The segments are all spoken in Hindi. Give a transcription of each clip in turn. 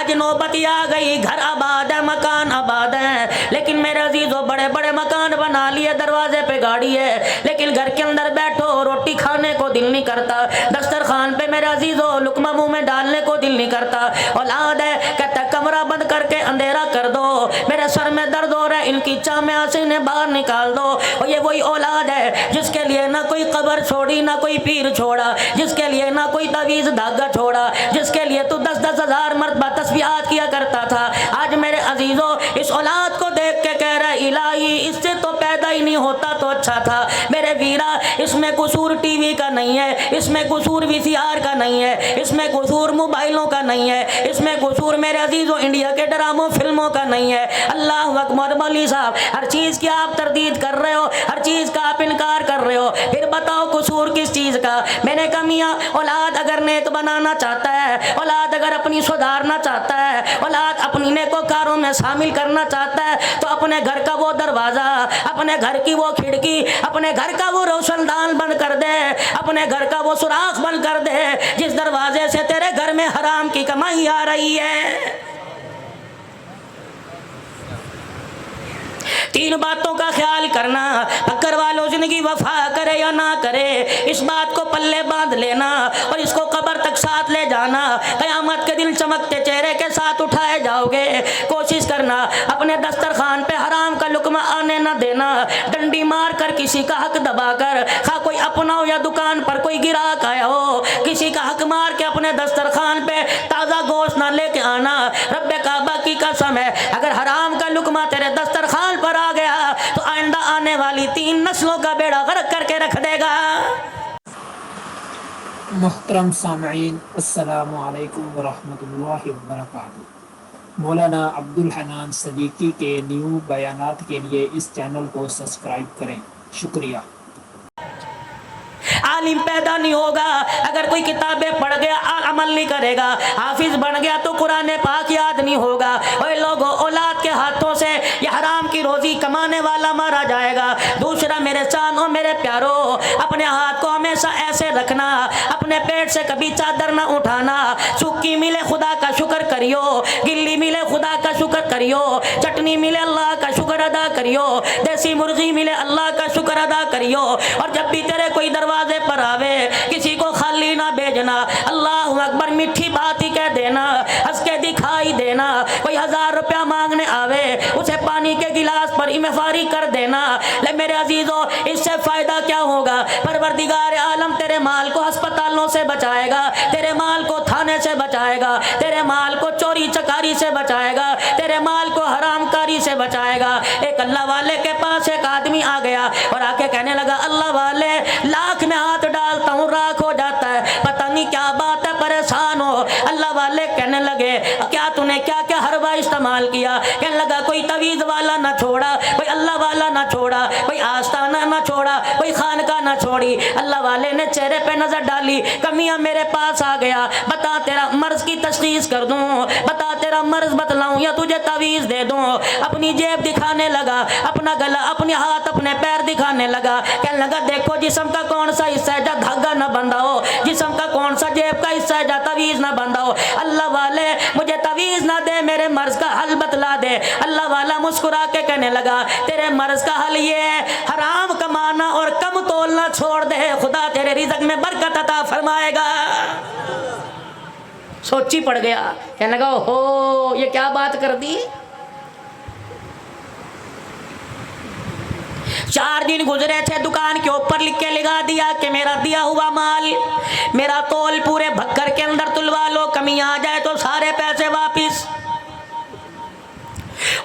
आज नौबत आ गई, घर आबाद है, मकान आबाद है, लेकिन मेरे अजीजों बड़े बड़े मकान बना लिए, दरवाजे पे गाड़ी है, लेकिन घर के अंदर बैठो रोटी खाने को दिल नहीं करता, दस्तरखान पे मेरे अजीजों लुकमा मुंह में डालने को दिल नहीं करता। औलाद है कहता कमरा बंद करके अंधेरा कर दो, मेरे सर में दर्द हो रहा है, इनकी चाह से इन्हें बाहर निकाल दो। और ये वही औलाद है जिसके लिए ना कोई कब्र छोड़ी, ना कोई पीर छोड़ा, जिसके लिए ना कोई तवीज धागा छोड़ा, जिसके लिए तू 10-10 हजार मरतबा तस्बीहात किया करता था। आज मेरे अजीजों इस औलाद को देख के कह रहा इलाही इससे तो पैदा ही नहीं होता तो अच्छा था। मेरे वीरा इसमें कसूर टीवी का नहीं है, इसमें कसूर वीसीआर का नहीं है, इसमें कसूर मोबाइलों का नहीं है, इसमें कसूर मेरे अजीजों इंडिया के ड्रामों फिल्मों का नहीं है। अल्लाह अकबर। मौलवी साहब हर चीज की आप तरदीद कर रहे हो, हर चीज का आप इनकार कर रहे हो, फिर बताओ कसूर किस चीज का। मैंने कहा मियां औलाद अगर नेक बनाना चाहता है, औलाद अगर अपनी सुधारना चाहता है, औलाद अपनी नेकोकारों में शामिल करना चाहता है, तो अपने घर का वो दरवाजा, अपने घर की वो खिड़की, अपने घर का वो रोशनदान बंद कर दे, अपने घर का वो सुराख बंद कर दे जिस दरवाजे से तेरे घर में हराम की कमाई आ रही है। तीन बातों का ख्याल करना, पकड़ वालों जिंदगी वफा करे या ना करे, इस बात को पल्ले बांध लेना और इसको कब्र तक साथ ले जाना। कयामत के दिन चमकते चेहरे के साथ उठाए जाओगे। कोशिश करना अपने दस्तरखान पे हराम का लुकमा आने ना देना, डंडी मार कर किसी का हक दबाकर, खा कोई अपना हो या दुकान पर कोई गिराक आया हो, किसी का हक मार के अपने दस्तरखान पे ताज़ा गोश्त ना लेके आना। रब्बे काबा की कसम है अगर हराम का लुकमा तेरे दस्तरखान पर आ गया तो आइंदा आने वाली 3 नस्लों का बेड़ा गर्क करके रख देगा। मोहतरम सामईन अस्सलामु अलैकुम वरहमतुल्लाहि वबरकातुहू। मौलाना अब्दुल हन्नान सदीकी के न्यू बयानात के लिए इस चैनल को सब्सक्राइब करें। शुक्रिया। आलिम पैदा नहीं होगा अगर कोई किताबें पढ़ गया अमल नहीं करेगा, हाफिज बन गया तो कुरान पाक याद नहीं होगा। ओए लोगों औलाद के हाथों से ये हराम की रोजी कमाने वाला मारा जाएगा। दूसरा मेरे चानों मेरे प्यारों, अपने हाथ को हमेशा ऐसे रखना, अपने पेट से कभी चादर ना उठाना। सूखी मिले खुदा का शुक्र करियो, गिल्ली मिले खुदा का शुक्र करियो, चटनी मिले अल्लाह का शुक्र अदा करियो, देसी मुर्गी मिले अल्लाह का शुक्र अदा करियो। और जब भी तेरे कोई दरवाजे पर आवे किसी को खाली ना भेजना, अल्लाह अकबर मीठी बात ही कह देना, हंस के दिखाई देना। कोई 1000 रुपया मांगने आवे उसे पानी के गिलास पर इमफारी कर देना। ले मेरे अजीजों इससे फायदा क्या होगा? परवरदिगार आलम तेरे माल को अस्पतालों से बचाएगा, तेरे माल को थाने से बचाएगा, तेरे माल को चोरी चकारी से बचाएगा, तेरे माल को हरामकारी से बचाएगा। एक अल्लाह वाले के पास एक आदमी आ गया और आके कहने लगा अल्लाह वाले लाख में हाथ डालता हूँ राख हो जाता है, पता नहीं क्या बात है, परेशान हो। अल्लाह वाले कहने लगे क्या तूने क्या क्या हरवा इस्तेमाल किया? कहने लगा कोई तवीज़ वाला ना छोड़ा, कोई अल्लाह वाला ना छोड़ा, कोई आस्ताना ना छोड़ा, कोई खानका ना छोड़ी। अल्लाह वाले ने चेहरे पे नजर डाली, कमियां मेरे पास आ गया, बता तेरा मर्ज की तशखीस कर दूं, बता तेरा मर्ज बतलाऊं या तुझे तवीज़ दे दूं। अपनी जेब दिखाने लगा, अपना गला, अपने हाथ, अपने पैर दिखाने लगा। कहने लगा देखो जिस्म का कौन सा हिस्सा है जहाँ धागा ना बंधा हो, जिस्म का कौन सा जेब का हिस्सा है जहाँ तवीज़ ना बंधा हो। अल्लाह वाले मुझे तवीज़ ना दे, मेरे मर्ज का हल बतला दे। अल्लाह वाला मुस्कुरा के कहने लगा तेरे मर्ज का हल ये है, हराम कमाना और कम तोलना छोड़ दे, खुदा तेरे रिज़्क़ में बरकत अता फरमाएगा। सोची पड़ गया, कहने लगा हो ये क्या बात कर दी। 4 दिन गुजरे थे, दुकान के ऊपर लिख के लगा दिया कि मेरा दिया हुआ माल, मेरा तोल पूरे भक्कर के अंदर तुलवा लो, कमी आ जाए तो सारे पैसे वापिस।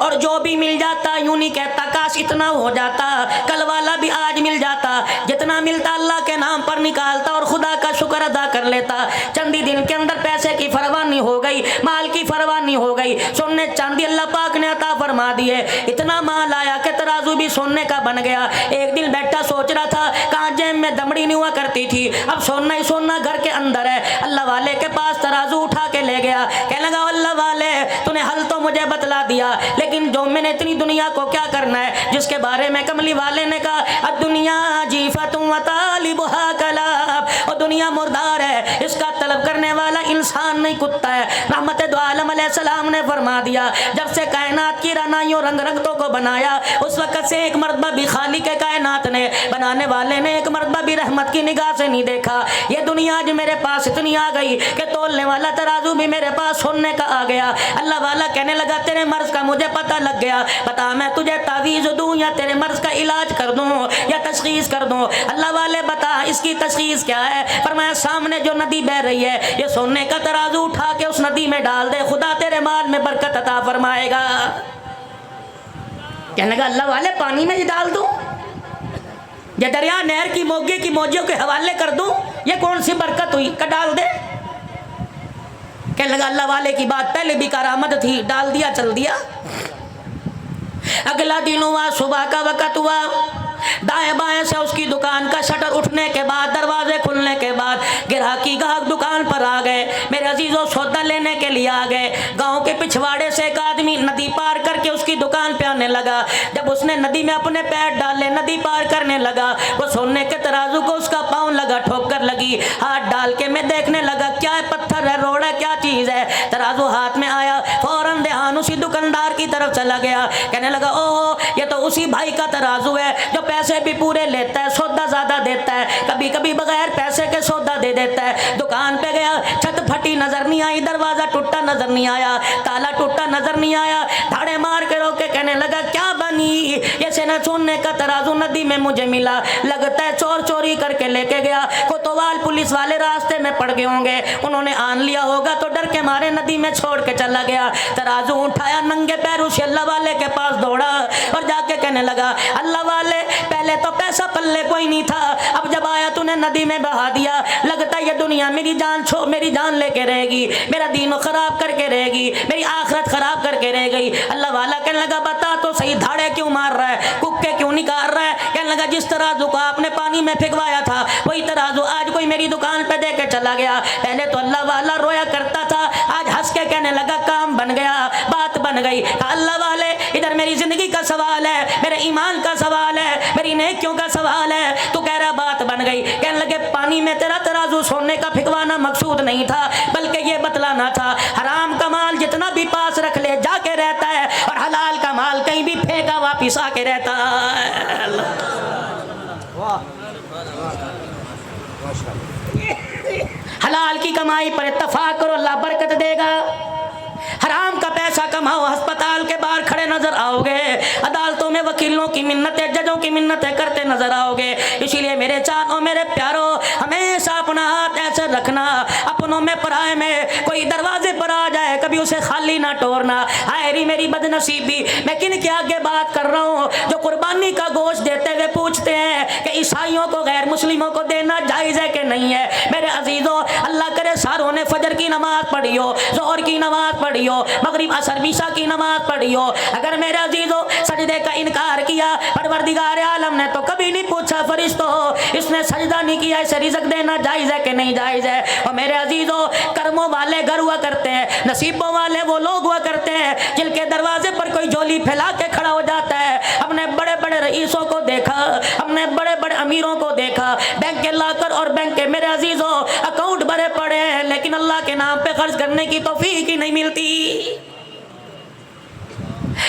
और जो भी मिल जाता यूं नहीं कहता काश इतना हो जाता, कल वाला भी आज मिल जाता, जितना मिलता अल्लाह के नाम पर निकालता और खुदा का शुक्र अदा कर लेता। चंदी दिन के अंदर पैसे की फरवानी हो गई, माल की फरवानी हो गई, सोने चांदी अल्लाह पाक ने अता फरमा दिए। इतना माल आया कि तराजू भी सोने का बन गया। एक दिन बैठा सोच रहा था कहाँ जेब में दमड़ी नहीं हुआ करती थी, अब सोना ही सोना घर के अंदर है। अल्लाह वाले के पास तराजू उठा के ले गया, कहने लगा अल्लाह वाले तूने हल तो मुझे बतला दिया, लेकिन जो मैंने इतनी दुनिया को क्या करना है, जिसके बारे में कमली वाले ने कहा दुनिया जीफतुन व तालिबुहा कलाब, और दुनिया मुर्दार है, इसका तलब करने वाला इंसान नहीं कुत्ता है। रहमत दो आलम अलैहिस्सलाम ने फरमा दिया, जब से कायनात की रनाइयों रंग रंगतों को बनाया उस वक्त से एक मर्तबा भी खालिक के कायनात ने, बनाने वाले ने एक मर्तबा भी रहमत की निगाह से नहीं देखा। ये दुनिया आज मेरे पास इतनी आ गई कि तोलने वाला तराजू भी मेरे पास सुनने का आ गया। अल्लाह वाला कहने लगा, तेरे मर्ज का मुझे पता लग गया, बता मैं तुझे तावीज़ दूं या तेरे मर्ज का इलाज कर दूं या तशखीस कर दूं। अल्लाह वाले बता इसकी तशखीस क्या है? फरमाया सामने जो नदी बह रही है, ये सोने का तराजू उठा के उस नदी में डाल दे, खुदा तेरे माल में बरकत अता फरमाएगा। कहने लगा अल्लाह वाले पानी में ही डाल दूं या दरिया नहर की मोगे की मौजियों के हवाले कर दूं, ये कौन सी बरकत हुई का डाल दे। कहने लगा अल्लाह वाले की बात पहले भी करामत थी, डाल दिया चल दिया। अगला दिन हुआ, सुबह का वक़्त हुआ, दाएं बाएं से उसकी दुकान का शटर उठने के बाद, दरवाजे खुलने के बाद ग्राहकी ग्राहक दुकान पर आ गए। मेरे अजीजों सौदा लेने के लिए आ गए। गांव के पिछवाड़े से एक आदमी नदी पार करके उसकी दुकान पे आने लगा। जब उसने नदी में अपने पैर डाले, नदी पार करने लगा, वो सोने के तराजू को उसका पाँव लगा, ठोकर लगी। हाथ डाल के मैं देखने लगा क्या है, पत्थर है, रोड है, क्या चीज़ है। तराजू हाथ में आया, फौरन ध्यान उसी दुकानदार की तरफ चला गया। कहने लगा ओह ये तो उसी भाई का तराजू है जो पैसे भी पूरे लेता है, सौदा ज्यादा देता है, कभी कभी बगैर पैसे के सौदा दे देता है। दुकान पे गया, छत फटी नजर नहीं आई, दरवाजा टूटा नजर नहीं आया, ताला टूटा नजर नहीं आया। धाड़े मार के रोके कहने लगा क्या बनी, ये सेना सोने का तराजू नदी में मुझे मिला, लगता है चोर चोरी करके लेके गया। कोतवाल पुलिस वाले रास्ते में पड़ गए होंगे, उन्होंने आन लिया होगा तो डर के मारे नदी में छोड़ के चला गया। तराजू उठाया, नंगे पैर उस अल्लाह वाले के पास दौड़ा और जाके कहने लगा अल्लाह वाले पहले तो पैसा पल्ले कोई नहीं था, अब जब आया तूने नदी में बहा दिया, लगता है ये दुनिया मेरी जान लेके रहेगी, मेरा दीन खराब करके रहेगी, मेरी आखिरत खराब करके रह गई। अल्लाह वाला कहने लगा बता तो सही, धाड़े क्यों मार रहा है, कुक्के क्यों निकाल रहा है? कहने लगा जिस तराजू को आपने पानी में फेंकवाया था वही तराजू आज कोई मेरी दुकान पे दे के चला गया। पहले तो अल्लाह वाला रोया करता था, आज हंस के कहने लगा काम बन गया, बात बन गई। अल्लाह वाले इधर मेरी जिंदगी का सवाल है, मेरे ईमान का सवाल है, मेरी नेकियों का सवाल है, तू कह रहा बात बन गई। कहने लगे पानी में तेरा तराजू सोने का फेंकवाना मकसूद नहीं था, बल्कि ये बतलाना था हराम का माल जितना भी पास रख ले जाके रहता है और हलाल का माल कहीं भी फेंका वापिस आके रहता है। हलाल की कमाई पर इत्तफाक करो, अल्लाह बरकत देगा। हराम का पैसा कमाओ, अस्पताल के बाहर खड़े नजर आओगे, अदालतों में वकीलों की मिन्नतें, जजों की मिन्नतें करते नजर आओगे। इसीलिए मेरे चारों मेरे प्यारों, हमेशा अपना हाथ ऐसे रखना, अपनों में पराए में कोई दरवाजे पर आ जाए कभी उसे खाली ना तोड़ना। हाय मेरी बदनसीबी, मैं किन के आगे बात कर रहा हूँ जो कुर्बानी का गोश्त देते हुए पूछते हैं कि ईसाइयों को गैर मुस्लिमों को देना जायज़ है कि नहीं है। मेरे अजीजों, अल्लाह करे सारों ने फजर की नमाज पढ़ी हो, जोहर की नमाज पढ़ी हो, मगरिब असर ईशा की नमाज पढ़ी हो, अगर मेरे अजीजों सजदे का इनकार किया, परवरदिगार आलम ने तो कभी नहीं पूछा फरिश्तों इसने सजदा नहीं किया, इसे रिज़्क देना जायज़ है कि नहीं जायज़ है। और मेरे अजीजों, कर्मों वाले घर हुआ करते हैं, नसीबों वाले वो लोग हुआ करते हैं जिनके दरवाजे पर कोई झोली फैला के खड़ा हो जाता है। हमने बड़े बड़े रईसों को देखा, हमने बड़े बड़े अमीरों को देखा, बैंक के लाकर और बैंक के मेरे अजीजों अकाउंट भरे पड़े हैं, लेकिन अल्लाह के नाम पे खर्च करने की तौफीक ही नहीं मिलती।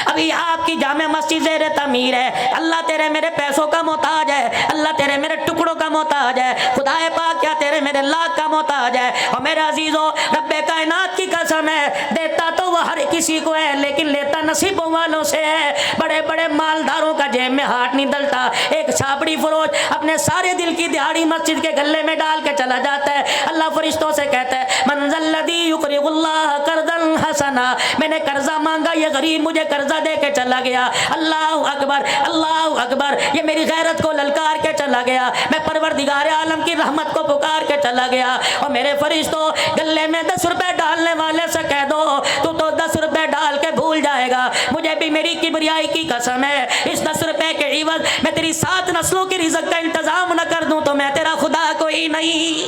अभी आपकी जामे मस्जिद ज़ेरे तमीर है, अल्लाह तेरे मेरे पैसों का मोहताज है, अल्लाह तेरे मेरे टुकड़ों का मोहताज है, खुदाए पाक क्या तेरे मेरे लाख का मोहताज है। और मेरे अजीजों, रब्बे कायनात की कसम है, देता तो वह हर किसी को है लेकिन लेता नसीबों वालों से है। बड़े बड़े मालदारों का जेब में हाथ नहीं डलता, एक छापड़ी फरोश अपने सारे दिल की दिहाड़ी मस्जिद के गले में डाल के चला जाता है। अल्लाह फरिश्तों से कहता है मंज़ल्लज़ी युक़रिज़ुल्लाह क़र्ज़न हसना, मैंने कर्जा मांगा, ये गरीब मुझे कर्जा दे के चला गया। अल्लाह अकबर, अल्लाह अकबर, ये मेरी गैरत को ललकार के चला गया, मैं परवरदिगार आलम की रहमत को पुकार के चला गया। और मेरे फरिश्तों, गले में 10 रुपए डालने वाले से कह दो तू तो 10 रुपए डाल के भूल जाएगा, मुझे भी मेरी किबरियाई की कसम है, इस 10 रुपए के इवज मैं तेरी 7 नस्लों की रिज़्क का इंतजाम न कर दूं तो मैं तेरा खुदा कोई नहीं।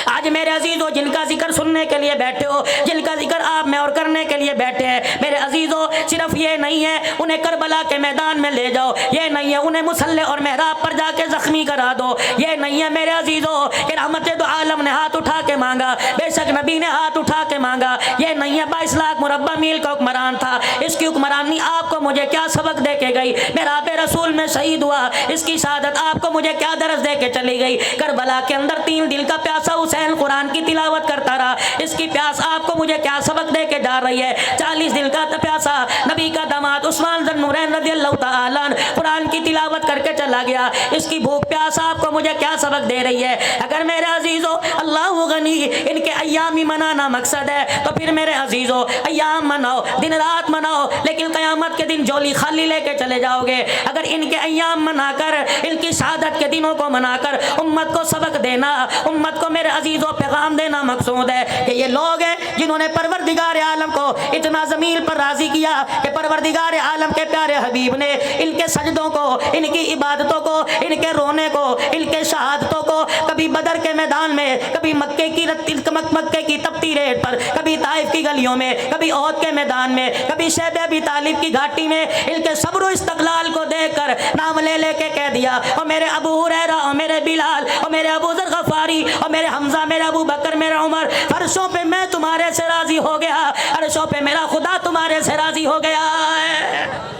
आज मेरे अजीजों, जिनका जिक्र सुनने के लिए बैठे हो, जिनका जिक्र आप में और करने के लिए बैठे हैं, मेरे अजीजों, सिर्फ ये नहीं है उन्हें करबला के मैदान में ले जाओ, ये नहीं है उन्हें मुसल्ले और मेहराब पर जाके जख्मी करा दो, ये नहीं है मेरे अजीजों कि रहमत दो आलम ने हाथ उठा के मांगा, बेशक नबी ने हाथ उठा के मांगा, ये नहीं है 22 लाख मुरब्बा मील का हुक्मरान था, इसकी हुक्मरानी आपको मुझे क्या सबक दे के गई, मेरा बे रसूल में शहीद हुआ, इसकी शहादत आपको मुझे क्या दर्ज दे के चली गई, करबला के अंदर 3 दिल का प्यासा हुसैन कुरान की तिलावत करता रहा, इसकी प्यास आपको मुझे क्या सबक दे के जा रही है, 40 दिल का प्यासा नबी का दामाद उस्मान ज़ुन्नूरैन रज़ियल्लाहु तआला अन्हु कुरान की तिलावत करके चला गया, इसकी भूख प्यास आपको मुझे क्या सबक दे रही है। अगर मेरे अजीजों अल्लाह गनी इनके अय्याम ही मनाना मकसद है तो फिर मेरे अजीजों अय्याम मनाओ, दिन रात मनाओ, लेकिन क़यामत के दिन झोली खाली लेके चले जाओगे। अगर इनके अय्याम मनाकर, इनकी शहादत के दिनों को मनाकर उम्मत को सबक देना, उम्मत को मेरे अजीजों पैगाम देना मकसूद है कि ये लोग हैं जिन्होंने परवरदिगार आलम को इतना ज़मीन पर राज़ी किया कि परवरदिगार आलम के प्यारे हबीब ने इनके सजदों को, इनकी इबादतों को, इनके रोने को, इनके शहादतों को कभी बदर के मैदान में, कभी मक्के की तपती रेत पर, कभी ताइफ की गलियों में, कभी ओहद के मैदान में, कभी शैब अबी तालिब की घाटी में इनके सब्र इस्तक़लाल को देखकर नाम ले लेके कह दिया, और मेरे अबू हुरैरा और मेरे बिलाल और मेरे अबू ज़र गफ़ारी और मेरे हमजा, मेरे अबू बकर, मेरा उमर, फर्शों पे मैं तुम्हारे से राज़ी हो गया, अर्शों पे मेरा खुदा तुम्हारे से राज़ी हो गया है।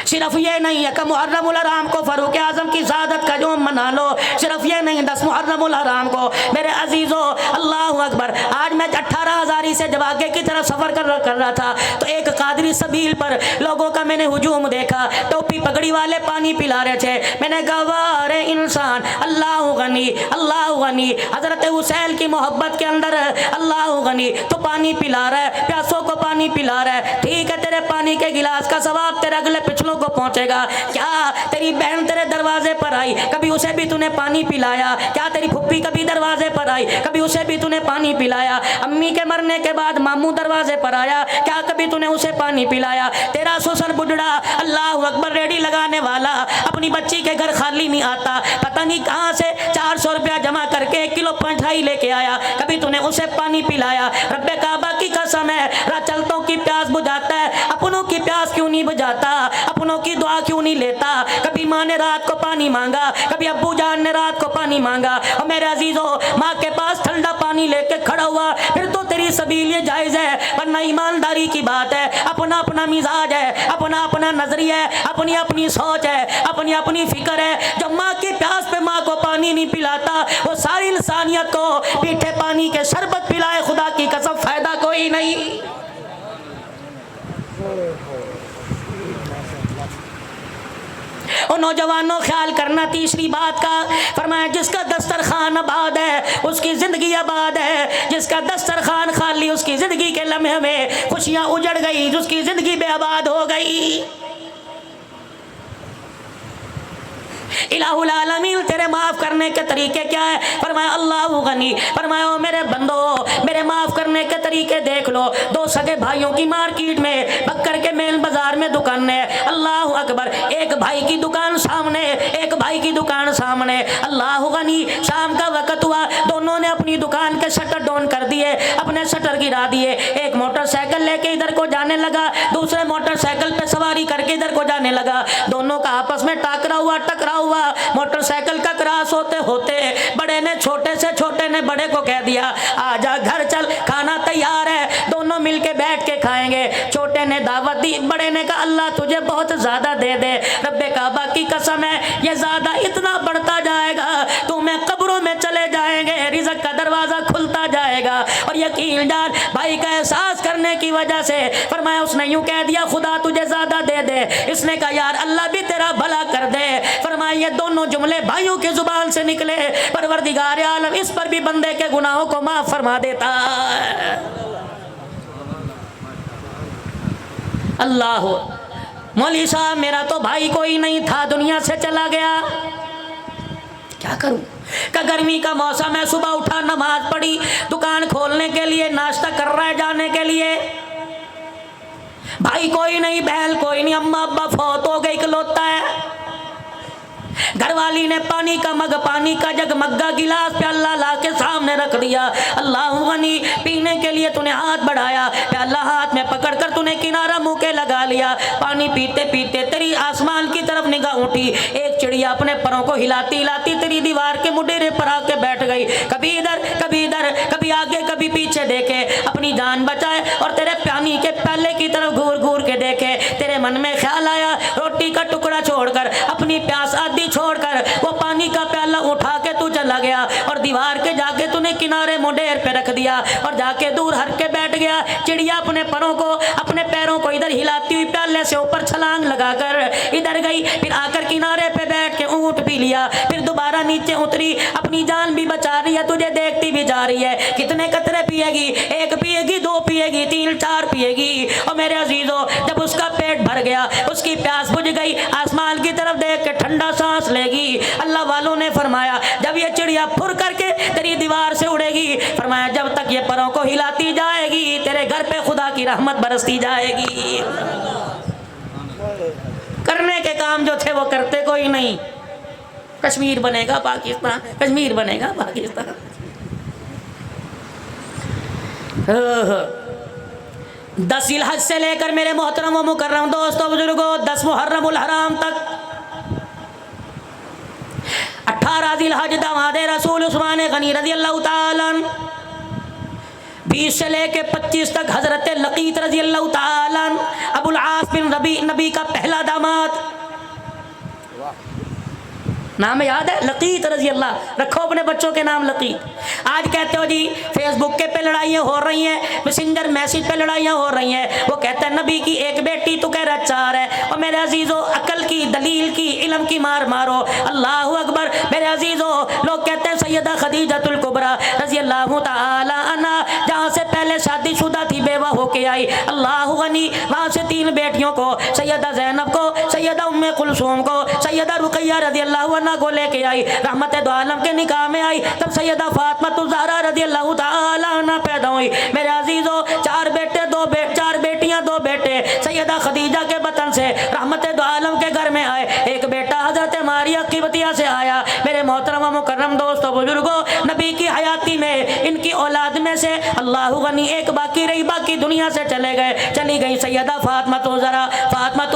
सिर्फ ये नहीं है कि मुहर्रमुल हराम को फ़ारूक आज़म की शहादत का जोम मना लो, सिर्फ ये नहीं 10 मुहर्रमुल हराम को मेरे अजीज़ों, अल्लाह अकबर। आज मैं 18,000 से जब आगे की तरफ सफ़र कर रहा था तो एक कादरी सबील पर लोगों का मैंने हुजूम देखा, टोपी पगड़ी वाले पानी पिला रहे थे, मैंने कहा वाह रे इंसान, अल्लाह गनी, हज़रत हुसैन की मोहब्बत के अंदर अल्लाह गनी, तो पानी पिला रहा है, प्यासों को पानी पिला रहा है, ठीक है तेरे पानी के गिलास का सवाब तेरे अगले पिछलों को पहुंचेगा। क्या तेरी बहन तेरे दरवाजे पर आई, कभी उसे भी तूने पानी पिलाया? क्या तेरी फुप्पी कभी दरवाजे पर आई, कभी उसे भी तूने पानी पिलाया? अम्मी के मरने के बाद मामू दरवाजे पर आया, क्या कभी तूने उसे पानी पिलाया? तेरा ससुर बुढ़ा अल्लाह अकबर रेडी लगाने वाला अपनी बच्ची के घर खाली नहीं आता, पता नहीं कहाँ से 400 रुपया जमा करके 1 किलो मिठाई लेके आया, कभी तूने उसे पानी पिलाया? रब्बे काबा की कसम है, राह चलतों की प्यास बुझाता है, अपनों की प्यास क्यों नहीं बुझाता, अपनों की दुआ क्यों नहीं लेता? कभी माँ ने रात को पानी मांगा, कभी अब्बू जान ने रात को पानी मांगा, और मेरे अजीजों माँ के पास ठंडा पानी लेके खड़ा हुआ, फिर तो तेरी सबील ये जायज़ है, वरना ईमानदारी की बात है, अपना अपना मिजाज है, अपना अपना नजरिया है, अपनी अपनी सोच है, अपनी अपनी फिक्र है। जो माँ की प्यास पे माँ को पानी नहीं पिलाता, वो सारी इंसानियत को पीठे पानी के शरबत पिलाए, खुदा की कसम फायदा कोई नहीं। और नौजवानों ख्याल करना, तीसरी बात का फरमाया, जिसका दस्तरखान आबाद है उसकी ज़िंदगी आबाद है, जिसका दस्तरखान खाली उसकी ज़िंदगी के लम्हे में खुशियाँ उजड़ गई, उसकी ज़िंदगी बेआबाद हो गई। इलाहुल आलमीन तेरे माफ़ करने के तरीके क्या है? फरमाया अल्लाह गनी, फरमाया मेरे बंदो मेरे माफ़ करने के तरीके देख लो। 2 सगे भाइयों की मार्केट में बक्कर के मेन बाजार में दुकान है, अल्लाह अकबर, एक भाई की दुकान सामने, एक भाई की दुकान सामने, अल्लाह गनी, शाम का वक़्त हुआ, दोनों ने अपनी दुकान के शटर डाउन कर दिए, अपने शटर गिरा दिए, एक मोटरसाइकिल लेके इधर को जाने लगा, दूसरे मोटरसाइकिल पे सवारी करके इधर को जाने लगा, दोनों का आपस में टकरा हुआ, मोटरसाइकिल का क्रॉस होते होते बड़े ने छोटे ने बड़े को कह दिया आजा घर चल, खाना तैयार है, दोनों मिलके बैठ के खाएंगे। छोटे ने दावत दी, बड़े ने कहा अल्लाह तुझे बहुत ज्यादा दे दे, रब्बे काबा की कसम है ये ज्यादा इतना बढ़ता जाएगा, तुम्हें कब्रों में चले जाएंगे, रिज़्क़ का दरवाजा खुलता जाएगा। और यकीन जान भाई का एहसास करने की वजह से फरमाया, उसने यूं कह दिया खुदा तुझे ज्यादा दे दे, इसने कहा यार अल्लाह भी तेरा भला कर दे। फरमाया ये दोनों जुमले भाइयों की जुबान से निकले, परवरदिगार आलम इस पर भी बंदे के गुनाहों को माफ फरमा देता है। अल्लाह, मौली साहब मेरा तो भाई कोई नहीं था, दुनिया से चला गया, क्या करूं? का गर्मी का मौसम है, सुबह उठा नमाज पढ़ी, दुकान खोलने के लिए नाश्ता कर रहा है जाने के लिए, भाई कोई नहीं, बहन कोई नहीं, अम्मा अब्बा फौत हो गए, इकलौता है, घरवाली ने पानी का मग, पानी का जग, मग्गा गिलास प्याला ला के सामने रख दिया। अल्लाह गनी, पीने के लिए तूने हाथ बढ़ाया, प्याला हाथ में पकड़कर तूने किनारा मुंह के लगा लिया। पानी पीते पीते तेरी आसमान की तरफ निगाह उठी, एक चिड़िया अपने परों को हिलाती हिलाती तेरी दीवार के मुडेरे पर आके बैठ गई। कभी इधर कभी इधर, कभी आगे कभी पीछे देखे, अपनी जान बचाए और तेरे पानी के प्याले की तरफ घूर घूर के देखे। तेरे मन में ख्याल आया, रोटी का टुकड़ा छोड़कर, अपनी प्यास आदि छोड़कर वो पानी का प्याला उठा के तू चला गया और दीवार के जाके तूने किनारे मुंडेर पे रख दिया और जाके दूर हट के बैठ गया। चिड़िया अपने परों को, अपने पैरों को इधर हिलाती हुई प्याले से ऊपर छलांग लगाकर इधर गई, फिर आकर किनारे पे बैठ के ऊंट पी लिया, फिर दोबारा नीचे उतरी, अपनी जान भी बचा रही है, तुझे देखती भी जा रही है। कितने कतरे पिएगी? एक पिएगी, दो पिएगी, तीन चार पिएगी। और मेरे अजीजों, जब उसका पेट भर गया, उसकी प्यास बुझ गई, आसमान की तरफ देख के ठंडा सांस लेगी। अल्लाह वालों ने फरमाया जब ये चिड़िया फुर करके तेरी दीवार से उड़ेगी, फरमाया जब तक ये परों को हिलाती जाएगी तेरे घर पे खुदा की रहमत बरसती जाएगी। करने के काम जो थे वो करते कोई नहीं। कश्मीर बनेगा पाकिस्तान, कश्मीर बनेगा पाकिस्तान। 10 जिलहज से लेकर मेरे मोहतरम व मुकर्रम दोस्तों बुजुर्गों 10 मुहर्रमुल हराम तक, 18 जिलहज दामादे रसूल उस्मान गनी रजी अल्लाह ताला, 20 से लेके 25 तक हजरत लकीत रजी अल्लाह ताला, अबुल आस बिन रबी नबी का पहला दामाद, नाम याद है लकीत रजी अल्लाह, रखो अपने बच्चों के नाम लकीत। आज कहते हो जी फेसबुक के पे लड़ाइयाँ हो रही हैं, मैसेंजर मैसेज पे लड़ाइयाँ हो रही हैं, वो कहता है नबी की एक बेटी तो कह रहा 4 है। और मेरे अजीजों अकल की, दलील की, इल्म की मार मारो, अल्लाह अकबर। मेरे अजीजों लोग कहते हैं सैयदा खदीजतुल कुबरा रजी अल्लाह ताला अन्हा जहाँ से पहले शादीशुदा थी, बेवा होके आई, अल्लाह गनी, वहाँ से 3 बेटियों को, सैयदा जैनब को, सैयदा उम्मे कुलसूम को, सैयदा रुकैया रजी अल्लाह को लेके आई, रहमत दो आलम के निकाह में आई, तब सैयदा फातिमा ज़हरा रज़ी अल्लाह ताला अन्हा पैदा हुई। मेरे अजीजों 4 बेटे 4 बेटियां 2 बेटे सैयदा खदीजा के बतन से रहमत दो आलम के घर में आए। एक बेटा हजरत मारिया क़िब्तिया से आया। मेरे मोहतरम व मुकर्रम दोस्तों बुजुर्गों, नबी की हयाती में इनकी औलाद में से अल्लाह गनी एक बाकी रही, बाकी दुनिया से चले गए। चली गई सैयदा फातिमा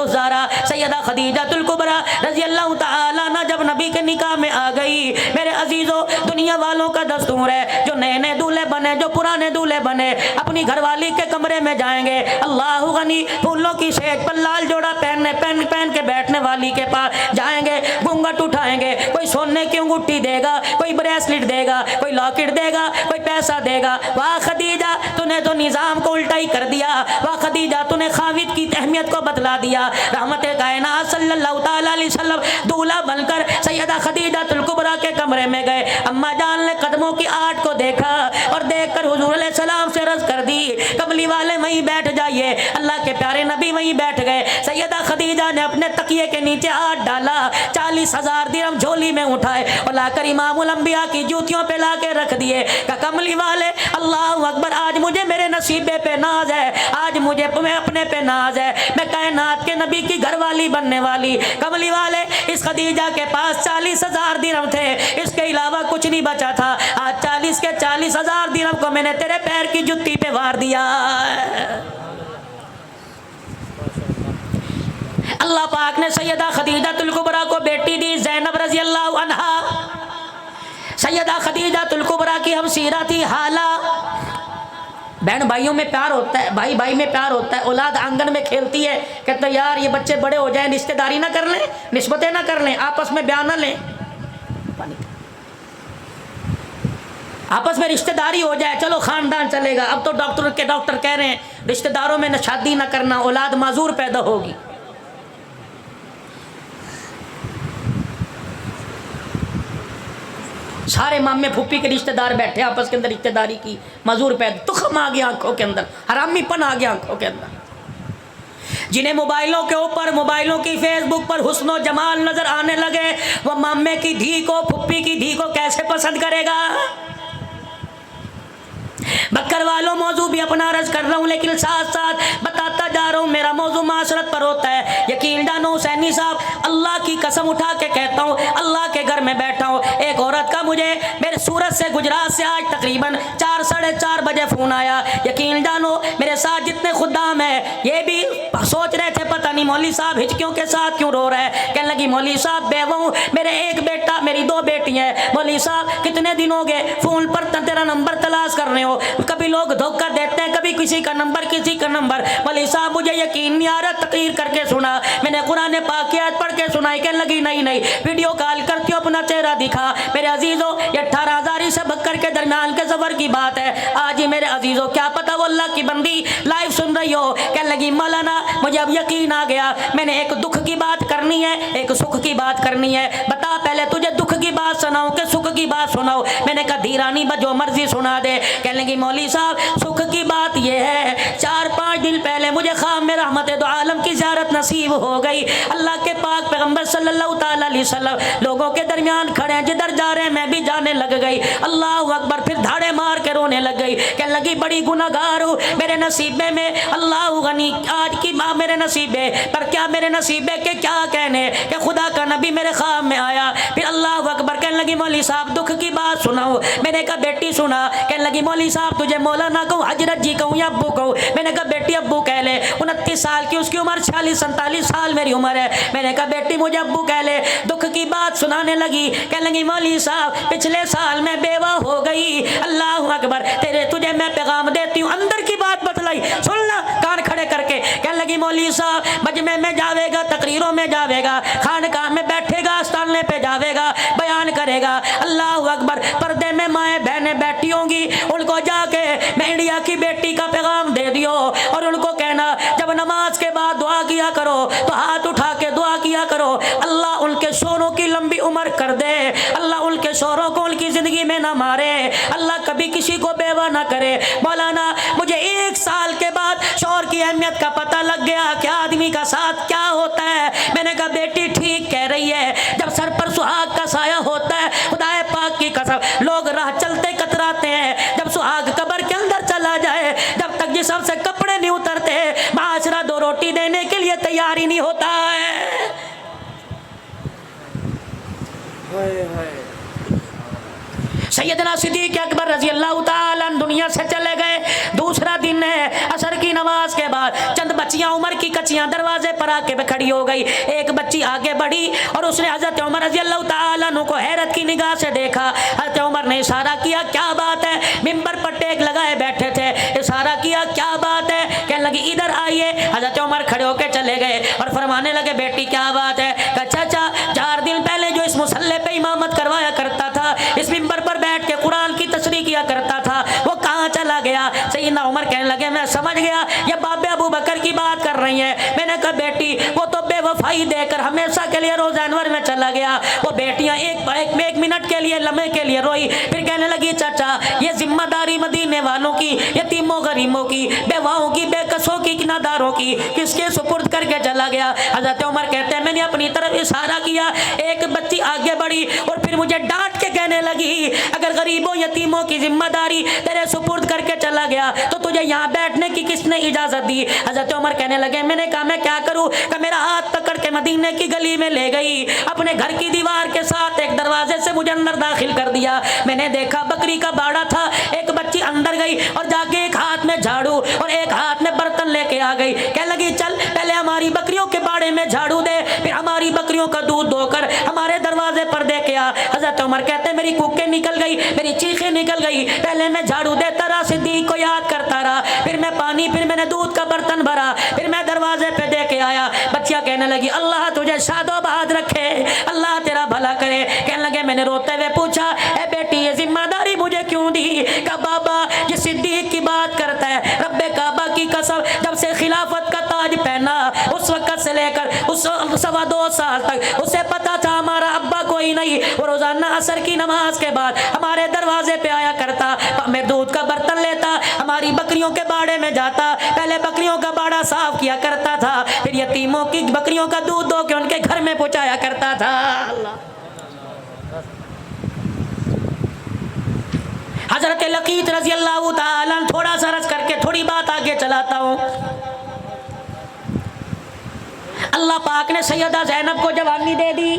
ज़हरा, सैयदा खदीजतुल कुबरा रज़ी अल्लाह ताला अन्हा जब नबी के निकाह में आ गई। मेरे अजीजों दुनिया वालों का दस्तूर है, जो नए नए दूल्हे बने, जो पुराने दूल्हे बने, अपनी घरवाली के कमरे में जाएंगे, अल्लाह गनी फूलों की सेज पर लाल जोड़ा पहन के बैठने वाली के पास जाएंगे, घूंघट उठाएंगे, कोई सोने की अंगूठी देगा, कोई ब्रेसलेट देगा, कोई लॉकेट देगा, कोई पैसा देगा। वाह खदीजा तूने तो निजाम को उल्टा ही कर दिया, वाह खदीजा तूने खाविद की अहमियत को बतला दिया। रहमत कायनात सल्लल्लाहु ताला अलैहि वसल्लम दूल्हा बनकर सैयदा खदीजतुल कुबरा के कमरे में गए। अम्मा जान ने कदमों की आट को देखा और देखकर हुजूर अलैहि सलाम से अर्ज कर दी कमली वाले वहीं बैठ जाइए। अल्लाह के प्यारे नबी वहीं बैठ गए। सैयदा खदीजा ने अपने तकिए के नीचे हाथ डाला, 40,000 दिरहम झोली में उठाए और लाकर इमामुल अंबिया की जूतियों पे लाके रख दिए। कमली वाले अल्लाह अकबर, आज मुझे मेरे नसीबे पे नाज है, आज मुझे अपने पे नाज है, मैं कायनात के नबी की घरवाली बनने वाली। कमली वाले इस खदीजा के पास 40,000 दिरहम थे, इसके अलावा कुछ नहीं बचा था। आज 40 के 40,000 दिरहम को मैंने तेरे पैर की जुत्ती पे वार दिया। अल्लाह पाक ने सैयदा खदीजतुल कुबरा को बेटी दी ज़ैनब रज़ी अल्लाह अन्हा। सैयदा खदीजतुल कुबरा की हम सीरा थी हाला। बहन भाइयों में प्यार होता है, भाई भाई में प्यार होता है। औलाद आंगन में खेलती है, कहते यार ये बच्चे बड़े हो जाएं, रिश्तेदारी ना कर लें, निस्बतें ना कर लें, आपस में ब्याह ना लें, आपस में रिश्तेदारी हो जाए, चलो खानदान चलेगा। अब तो डॉक्टर कह रहे हैं रिश्तेदारों में शादी ना करना, औलाद माजूर पैदा होगी। सारे मामे फुप्पी के रिश्तेदार बैठे आपस के अंदर रिश्तेदारी की, मजूर पैदा, तुखम आ गया आंखों के अंदर, हरामीपन आ गया आंखों के अंदर। जिन्हें मोबाइलों के ऊपर, मोबाइलों की फेसबुक पर हुस्नो जमाल नजर आने लगे, वह मामे की धी को, फुप्पी की धी को कैसे पसंद करेगा? बक्कर वालों मौजू भी अपना अर्ज कर रहा हूँ, लेकिन साथ साथ बताता जा रहा हूँ मेरा मौजू माशरत पर होता है। यकीन जानो हुसैनी साहब, अल्लाह की कसम उठा के कहता हूँ, अल्लाह के घर में बैठा हूँ, एक औरत का मुझे मेरे सूरत से गुजरात से आज तकरीबन 4 साढ़े 4 बजे फ़ोन आया। यकीन जानो मेरे साथ जितने खुदाम हैं ये भी सोच रहे थे पता नहीं मौलवी साहब हिचकियों के साथ क्यों रो रहे हैं। कहने लगी मौलवी साहब बेवा हूँ, मेरे एक बेटा मेरी 2 बेटियाँ हैं। मौलवी साहब कितने दिन हो गए फ़ोन पर तेरा नंबर तलाश कर रहे हो, कभी लोग धोखा देते हैं, कभी किसी का नंबर किसी का नंबर। मौलवी साहब मुझे यकीन नहीं आ रहा, तकरीर करके सुना, मैंने कुरान पाक की आयत पढ़ के सुनाई। कहने लगी नहीं नहीं वीडियो कॉल करती हो अपना चेहरा दिखा। मेरे अजीजों ये 18,000 से बक्कर के दरमियान के सफर की बात है। आज ही मेरे अजीजों क्या पता वो अल्लाह की बंदी लाइव सुन रही हो। कहने लगी मौलाना मुझे अब यकीन आ गया, मैंने एक दुख की बात करनी है एक सुख की बात करनी है, बता पहले तुझे दुख की बात सुनाऊं कि सुख की बात सुनाओ। मैंने कहा धीरानी जो मर्जी सुना दे। कहने लगी मौलवी साहब सुख की बात यह है 4-5 दिन पहले मुझे ख्वाब में रहमत दो आलम की ज़ियारत नसीब हो गई। अल्लाह के पाक पैगंबर सल्लल्लाहु ताला अलैहि वसल्लम लोगों के दरमियान खड़े हैं, जिधर जा रहे हैं मैं भी जाने लग गई। अल्लाह अकबर, फिर धाड़े मार के रोने लग गई। कहने लगी बड़ी गुनाहगार हूँ, मेरे नसीबे में अल्लाह गनी आज की माँ मेरे नसीबे पर क्या, मेरे नसीबे के क्या कहने कि खुदा का नबी मेरे ख्वाब में आया। फिर अल्लाह अकबर कहने लगी मौलवी साहब दुख की बात सुनाओ। मैंने कहा बेटी सुना। कहने लगी मौलवी साहब तुझे मौलाना कहूँ, हजरत जी कहूँ या अब्बू कहूँ। मैंने कहा बेटी अब्बू कह ले। 29 साल की उसकी उम्र, 46-47 साल मेरी उम्र है। मैंने कहा बेटी मुझे अब्बू कह ले। दुख की बात सुनाने लगी। कहने लगी मौलवी साहब पिछले साल मैं बेवा हो गई। अल्लाह अकबर, तुझे मैं पैगाम देती हूँ, अंदर की बात बतलाई सुनना कान खड़े करके। कहने लगी मौलवी साहब मजमे में जावेगा, तकरीरों में जावेगा, खानकाह में बैठेगा, आस्ताने पे जावेगा, बयान करेगा। अल्लाह अकबर, पर्दे में माएँ बहनें बैठी होंगी, उनको जाके मैं इंडिया की बेटी का पैगाम दे दियो और उनको कहना जब नमाज के बाद दुआ किया करो तो हाथ उठा के दुआ किया करो, अल्लाह उनके शोरों की लंबी उम्र कर दे, अल्लाह उनके शोरों को उनकी जिंदगी में ना मारे, अल्लाह कभी किसी को बेवा ना करे। मौलाना मुझे 1 साल के बाद शोर की अहमियत का पता लग गया कि आदमी का साथ क्या होता है। मैंने कहा बेटी ठीक कह रही है, जब सर पर सुहाग का साया होता है खुदाए पाक की कसम लोग राह चलते कतराते हैं, जब सुहाग कब्र के अंदर चला जाए जब तक जिस्म से कपड़े नहीं उतरते माशरा 2 रोटी देने के लिए तैयार ही नहीं होता है। सैयदना सिद्दीक़ अकबर रजी अल्लाह ताला दुनिया से चले गए। दूसरा दिन है, असर की नमाज के बाद चंद बच्चियां उमर की कच्चियां दरवाजे पर आके खड़ी हो गई। एक बच्ची आगे बढ़ी और उसने हजरत उमर रजी अल्लाह ताला अन्हु को हैरत की निगाह से देखा। हजरत उमर ने इशारा किया क्या बात है, मिंबर पर टेक लगाए बैठे थे, इशारा किया क्या बात है। कहने लगी इधर आइए। हजरत उमर खड़े होकर चले गए और फरमाने लगे बेटी क्या बात है। चाचा 4 दिन पहले जो इस मुसल्ले पे इमामत करवाया करता था, इस मिंबर पर बैठ के कुरान की तशरीह किया करता था, वो कहाँ चला गया। सैयदना उमर कहने लगे मैं समझ गया ये बाबे अबू बकर की बात कर रही है। मैंने कहा बेटी वो तो बेवफाई देकर हमेशा के लिए रोज़ा अनवर में चला गया। वो बेटियां एक मिनट के लिए लम्हे के लिए रोई, फिर कहने लगी चाचा ये जिम्मेदारी मदीने वालों की, यतीमों गरीबों की, बेवाओं की, बेकसों की, किनादारों की किसके सुपुर्द करके चला गया। हजरत उमर कहते हैं मैंने अपनी तरफ इशारा किया, एक बच्ची आगे बढ़ी और फिर मुझे डांट के कहने लगी अगर गरीबों यतीमों की जिम्मेदारी तेरे सुपुर्द करके चला गया तो तुझे यहाँ बैठने की किसने इजाजत दी। हजरत उमर कहने लगे मैंने कहा मैं क्या करूँ, कि मेरा हाथ पकड़ के मदीने की गली में ले गई, अपने घर की दीवार के साथ एक दरवाजे से मुझे अंदर दाखिल कर दिया। मैंने देखा बकरी का बाड़ा था, एक बच्ची अंदर गई और जाके एक हाथ में झाड़ू और एक हाथ में बर्तन लेके आ गई। कहने लगी चल पहले हमारी बकरियों के बाड़े में झाड़ू दे, फिर हमारी बकरियों का दूध धोकर हमारे दरवाजे पर दे के आ। हजरत उमर कहते हैं मेरी कुक्के निकल गई, मेरी चीखें निकल गई, पहले मैं झाड़ू देता रहा, सिद्दीक को याद करता रहा, फिर मैं पानी, फिर मैंने दूध का बर्तन भरा, फिर मैं दरवाजे पे दे के आया। बच्चियां कहने लगी अल्लाह तुझे शादोबाद रखे, अल्लाह तेरा भला करे। कहने लगे मैंने रोते हुए पूछा ए बेटी ये जिम्मेदारी मुझे क्यों दी। का बाबा ये सिद्दीक की बात करता है, रब्बे काबा की कसम जब से खिलाफत का ताज पहना उस वक्त से लेकर उस 2.25 साल तक उसे पता था हमारा अब्बा कोई नहीं, वो रोजाना असर की नमाज के बाद हमारे दरवाजे पे आया करता, मैं दूध का बर्तन लेता, हमारी बकरियों के बाड़े में जाता, पहले बकरियों का बाड़ा साफ किया करता था, फिर यतीमों की बकरियों का दूध धो के उनके घर में पहुंचाया करता था। हजरत लकीत रजी अल्लाह ताला, थोड़ा सा रस करके थोड़ी बात आगे चलाता हूँ। अल्लाह पाक ने सैयदा ज़ैनब को जवानी दे दी।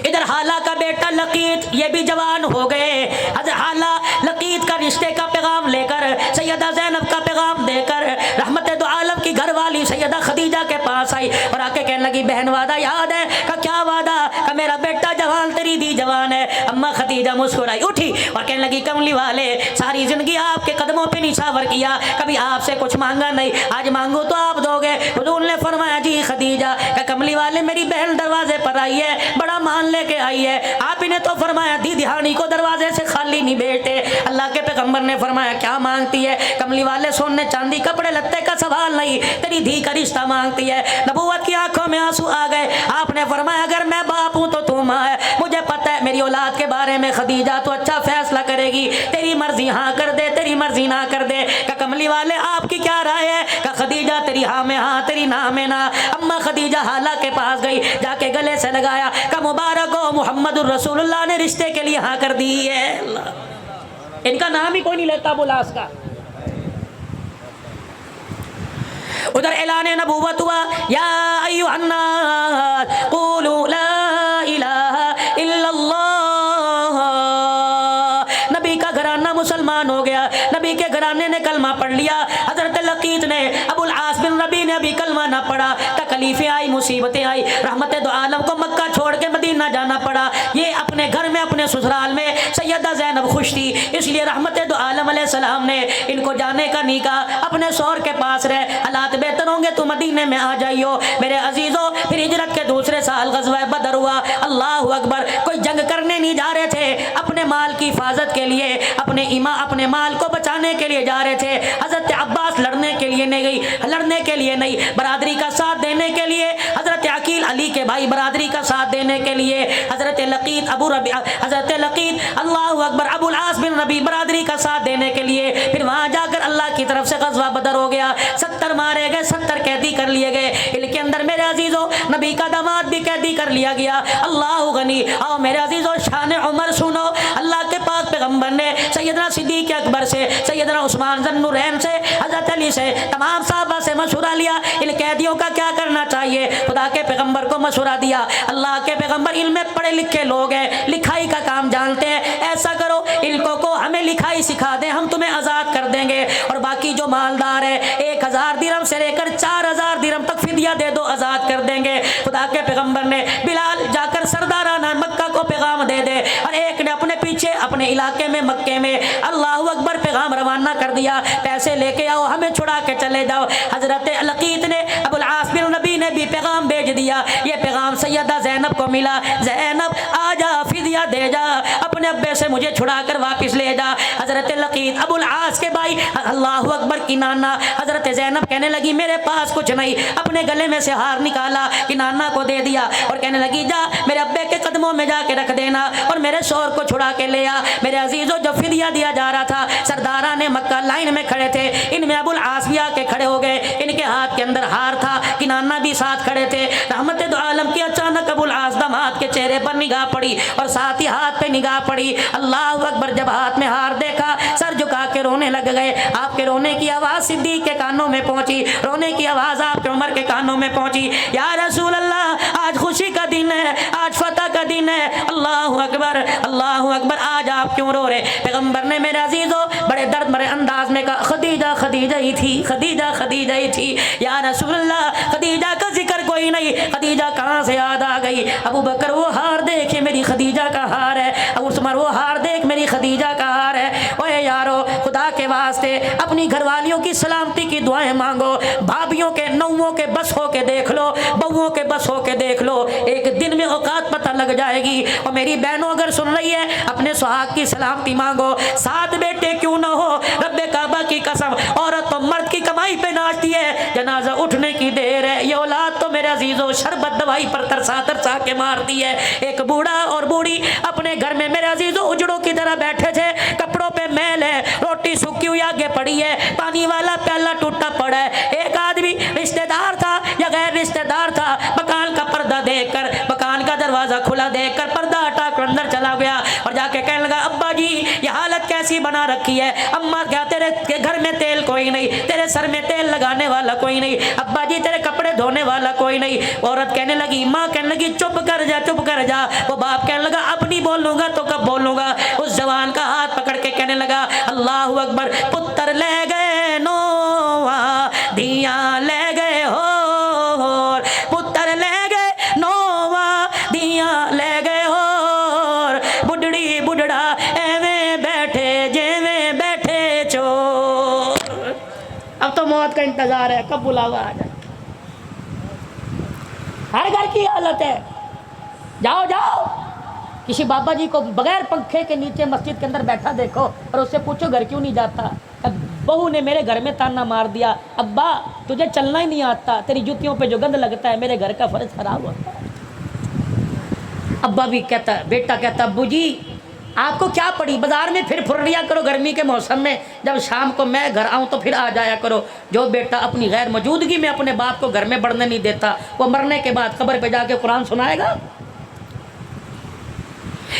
इधर हाला का बेटा लकीत ये भी जवान हो गए। हजरत हाला लकीत का रिश्ते का पैगाम लेकर, सैयदा ज़ैनब का पैगाम देकर रहमत दो आलम की घरवाली सैयदा खदीजा के पास आई और आके कहने लगी, बहन वादा याद है? का क्या वादा? का मेरा बेटा जवान, तेरी दी जवान है। अम्मा खदीजा मुस्कुराई, उठी और कहने लगी, कमली वाले सारी जिंदगी आपके कदमों पे निछावर किया, कभी आपसे कुछ मांगा नहीं, आज मांगो तो आप दोगे। हुजूर ने फरमाया, जी खदीजा। का कमली वाले मेरी बहन दरवाजे पर आई है, बड़ा मान लेके आई है। आप इन्हें तो फरमाया दी दिहानी को दरवाजे से खाली नहीं बैठे। अल्लाह के पैगंबर ने फरमाया, क्या मांगती है? कमली वाले सोने चांदी कपड़े लत्ते का सवाल नहीं, तेरी धी का रिश्ता मांगती है। नबूवत की आंखों में आंसू आ गए। आपने फरमाया, अगर मैं बाप हूं तो तू मां है, मुझे पता है मेरी औलाद के बारे में खदीजा तो अच्छा फैसला करेगी, तेरी मर्जी हाँ कर दे, तेरी मर्जी ना कर दे। का कमली वाले आपकी क्या राय है? का खदीजा तेरी हाँ में हाँ, तेरी ना में ना। अम्मा खदीजा हाला के पास गई, जाके गले से लगाया। का मुबारक हो, मुहम्मदुर रसूलुल्लाह ने रिश्ते के लिए हाँ कर दी है। अल्लाह, इनका नाम ही कोई नहीं लेता बुलास का। उधर ऐलान नबूवत हुआ, या अय्युहन्नास क़ूलू ला इलाहा इल्लल्लाह। नबी का घराना मुसलमान हो गया, नबी के घराने ने कलमा पढ़ लिया। हजरत लकीत ने, अबुल आस बिन रबी ने अभी कलमा ना पढ़ा, तकलीफें आई, मुसीबतें आई, रहमत दो आलम को मक्का छोड़ के मदीना जाना पड़ा। ये अपने घर में, अपने ससुराल में सैयदा ज़ैनब खुश थी, इसलिए रहमत दो आलम अलैहिस्सलाम ने इनको जाने का नहीं कहा, अपने शौहर के पास रहे, हालात बेहतर होंगे तो मदीने में आ जाइयो। मेरे अजीजों, फिर हिजरत के दूसरे साल गज़वा बदर हुआ। अल्लाह अकबर, कोई जंग करने नहीं जा रहे थे, अपने माल की हिफाजत के लिए, अपने माल को बचाने के लिए जा रहे थे। हजरत अब्बास लड़ने के लिए नहीं, बरादरी का साथ देने के लिए, हजरत अकील अली के भाई बरादरी का साथ देने के लिए, हजरत लकीत अल्लाह अकबर अबुल आस बिन रबी बरादरी का साथ देने के लिए। फिर वहां जाकर अल्लाह की तरफ से गज़वा बदर हो गया। 70 मारे गए, 70 कैदी कर लिए गए। इनके अंदर मेरे अजीजों नबी का दामाद भी कैदी कर लिया गया। अल्लाह गनी। आओ मेरे अजीजों, शान उमर सुनो। अल्लाह के पाक पैगंबर ने सैयदना सिद्दीक अकबर से, सैयदना उस्मान ज़न्नुरैन से, हजरत अली से, तमाम साहबा से मशवरा लिया, इन कैदियों का क्या करना चाहिए। खुदा के पैगंबर को मशवरा दिया। अल्लाह के पैगंबर इल्म पढ़े लिखे लोग हैं, लिखाई का काम जानते हैं, ऐसा करो इनको को हमें लिखाई सिखा दें, हम तुम्हें आज़ाद कर देंगे, और बाकी जो मालदार है 1000 दिरहम से लेकर 4000 दिरहम तक फिदिया दे दो, आज़ाद कर देंगे। खुदा के पैगंबर ने बिलाल जाकर सरदाराना मक्का को पैगाम दे दे, और एक ने अपने पीछे अपने इलाके में मक्के में अल्लाह अकबर पैगाम रवाना कर दिया, पैसे लेके आओ, हमें छुड़ा के चले जाओ। हजरत लकीत ने, अबुल आस बिन नबी ने भी पैगाम भेज दिया। ये पैगाम सैयदा ज़ैनब को मिला, ज़ैनब आजा, फिदिया दे जा, अपने अब्बे से मुझे छुड़ा कर वापस ले जा। हजरत लकीत अबुल आस के भाई अल्लाह अकबर की नाना हजरत ज़ैनब कहने लगी, मेरे पास कुछ नहीं, अपने गले में से हार निकाला कि नाना को दे दिया, और कहने लगी, जा मेरे अब्बे के कदमों में जाके रख देना और मेरे शौहर को छुड़ा के ले आ। मेरे अजीजों, जब फिदिया दिया जा रहा था, सरदारा ने मक्का लाइन में खड़े थे, इनमें अबुल आस भी आके खड़े हो गए, इनके हाथ के अंदर हार था, कि नाना भी साथ खड़े थे। रहमत दो आलम की अचानक अबुल आस दामाद के चेहरे पर निगाह पड़ी और साथ ही हाथ पे निगाह पड़ी। अल्लाह अकबर, जब हाथ में हार देखा, सर झुका के रोने लग गए। आपके रोने की आवाज़ सिद्दीक के कानों में पहुंची, रोने की आवाज़ आपके उमर के कानों में पहुंची। या रसूल अल्लाह, आज खुशी का दिन है, आज फतह का दिन है। अल्लाह अकबर, आज आप क्यों रो रहे? पैगंबर ने मेरे अजीजों बड़े दर्द भरे अंदाज में कहा, खदीजा खदीजा ही थी, खदीजा खदीजा ही थी। या रसूल अल्लाह, खदीजा का जिक्र कोई नहीं, खदीजा कहाँ से याद आ गई? अबू बकर, वो हार देखे मेरी खदीजा का हार है। अबू उस्मान, वो हार देख मेरी खदीजा का हार है। ओए यारो, खुदा के वास्ते अपनी घरवालियों की सलामती की दुआएं मांगो। भाभियों के, नौवों के बस हो के देख लो, बहुओं के बस हो के देख लो, एक दिन में औकात पता लग जाएगी। और मेरी बहनों अगर सुन रही है, अपने सुहाग की सलामती मांगो। 7 बेटे क्यों ना हो, रब्बे काबा की कसम, औरत तो मर्द की कमाई पे नाचती है, जनाजा उठने की देर है। ये औलाद तो मेरे अजीजों शरबत दवाई पर तरसा तरसा के मारती है। एक बूढ़ा और बूढ़ी अपने घर में मेरे अजीजों उजड़ों की तरह बैठे थे, कपड़ों पे मैल है, रोटी सूखी हुई आगे पड़ी है, पानी वाला प्याला टूटा पड़ा है। एक आदमी रिश्तेदार था या गैर रिश्तेदार था, मकान का पर्दा देखकर, मकान का दरवाजा खुला देखकर पर्दा हटा कर अंदर चला गया और जाके कहने लगा, अब्बा जी ये हालत कैसी बना रखी है। अम्मा क्या तेरे घर में तेल कोई नहीं, तेरे सर में तेल लगाने वाला कोई नहीं, अब्बा जी तेरे कपड़े धोने वाला कोई नहीं। औरत कहने लगी, माँ कहने लगी चुप कर जा, चुप कर जा। वो बाप कहने लगा अब नहीं बोलूंगा तो कब बोलूंगा। उस जवान का हाथ पकड़ के कहने लगा अल्लाहू अकबर, पुत्र ले गए नोवा दिया ले गए हो, पुत्र ले गए नोवा दिया ले गए हो, बुढ़ड़ी बुढ़ड़ा एवें बैठे जेवें बैठे चोर। अब तो मौत का इंतजार है, कब बुलावा आ जाए। हर घर की हालत है। जाओ जाओ किसी बाबा जी को बगैर पंखे के नीचे मस्जिद के अंदर बैठा देखो और उससे पूछो घर क्यों नहीं जाता। अब बहू ने मेरे घर में ताना मार दिया, अब्बा तुझे चलना ही नहीं आता, तेरी जूतियों पे जो गंद लगता है मेरे घर का फर्ज खराब होता है। अब्बा भी कहता है, बेटा कहता अब्बू जी आपको क्या पड़ी, बाजार में फिर फुर्रिया करो गर्मी के मौसम में, जब शाम को मैं घर आऊँ तो फिर आ जाया करो। जो बेटा अपनी गैर मौजूदगी में अपने बाप को घर में बढ़ने नहीं देता, वो मरने के बाद कब्र पे जाके कुरान सुनाएगा।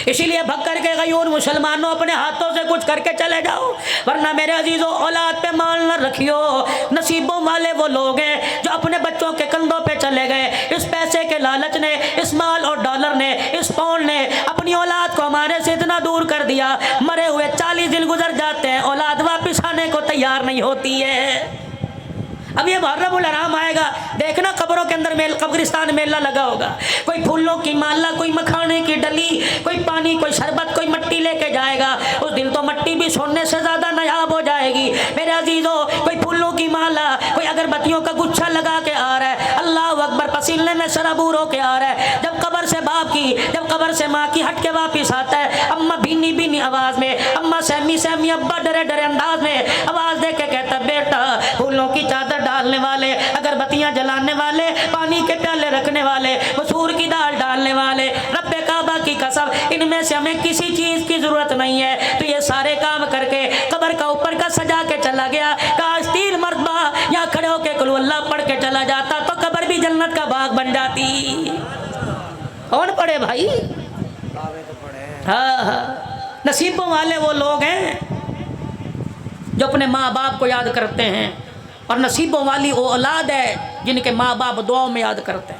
इसीलिए भग करके गयूर मुसलमानों अपने हाथों से कुछ करके चले जाओ, वरना मेरे अजीजों औलाद पे माल न रखियो। नसीबों वाले वो लोग हैं जो अपने बच्चों के कंधों पे चले गए। इस पैसे के लालच ने, इस माल और डॉलर ने, इस पाउंड ने अपनी औलाद को हमारे से इतना दूर कर दिया, मरे हुए 40 दिन गुजर जाते हैं, औलाद वापिस आने को तैयार नहीं होती है। अब ये मुहर्रमुल हराम आएगा, देखना कब्रों के अंदर कब्रिस्तान मेला लगा होगा, कोई फूलों की माला, कोई मखाने की डली, कोई पानी, कोई शरबत, कोई मट्टी लेके जाएगा। उस दिन तो मट्टी भी सोने से ज्यादा नायाब हो जाएगी मेरे अजीजों। कोई फूलों की माला, कोई अगरबत्तियों का गुच्छा लगा के आ रहा है, अल्लाह अकबर, पसीने में शराबूर होके आ रहा है। जब कब्र से बाप की, जब कब्र से माँ की हट के वापिस आता है, अम्मा भीनी भीनी आवाज में, अम्मा सहमी सहमी, अब्बा डरे डरे अंदाज में आवाज दे के कहता बेटा फूलों की चादर डालने वाले, अगरबत्तियां जलाने वाले, पानी के प्याले रखने वाले, मसूर की दाल डालने वाले, रब्बे काबा की कसम इनमें से हमें किसी चीज की जरूरत नहीं है। तो ये सारे काम करके कब्र का ऊपर का सजा के चला गया। काश 3 मरतबा यहाँ खड़े होके कुल अल्लाह पढ़ के चला जाता तो कब्र भी जन्नत का बाग बन जाती। कौन पढ़े भाई? हाँ हाँ, नसीबों वाले वो लोग हैं जो अपने माँ बाप को याद करते हैं, और नसीबों वाली वो औलाद है जिनके माँ बाप दुआओं में याद करते हैं।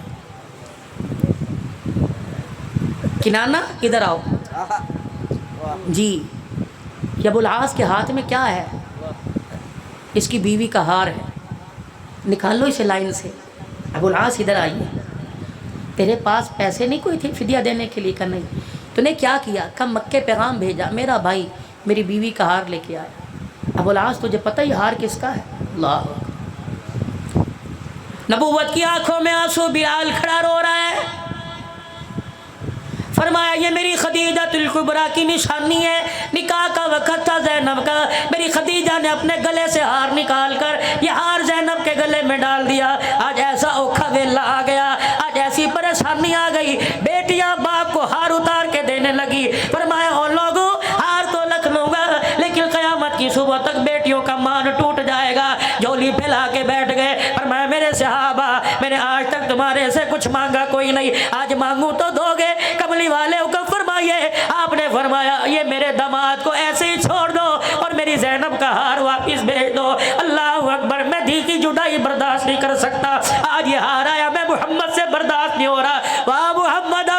किनाना इधर आओ जी। ये अबुल आस के हाथ में क्या है? इसकी बीवी का हार है, निकाल लो इसे लाइन से। अबुल आस इधर आइए, तेरे पास पैसे नहीं कोई थे फिदिया देने के लिए? का नहीं। तूने क्या किया? कम मक्के पैगाम भेजा, मेरा भाई मेरी बीवी का हार लेके आया। अबुल आस तुझे पता ही हार किसका है? अल्लाह। नबूवत की आंखों में आंसू, बिलाल खड़ा रो रहा है। फरमाया ये मेरी खदीजातुल कुबरा की निशानी है। निकाह का वक़्त था ज़ैनब का, मेरी खदीजा ने अपने गले से हार निकाल कर ये हार ज़ैनब के गले में डाल दिया। आज ऐसा औखा वेला आ गया, आज ऐसी परेशानी आ गई, बेटियां बाप को हार उतार के देने लगी। फरमाया ओ लोगों, हार तो रख लूँगा लेकिन क़यामत की सुबह तक बेटियों का मान टूट जाएगा। झोली फैला के बैठ गए। फरमाया मेरे सहाबा, मैंने आज तक तुम्हारे से कुछ मांगा कोई नहीं, आज मांगू तो दोगे? कमली वाले को फरमाइए। आपने फरमाया ये मेरे दामाद को ऐसे ही छोड़ दो और मेरी ज़ैनब का हार वापिस भेज दो। अल्लाह अकबर, मैं धी की जुदाई बर्दाश्त नहीं कर सकता। आज ये हार आया, मैं मोहम्मद से बर्दाश्त नहीं हो रहा। वाह मोहम्मद,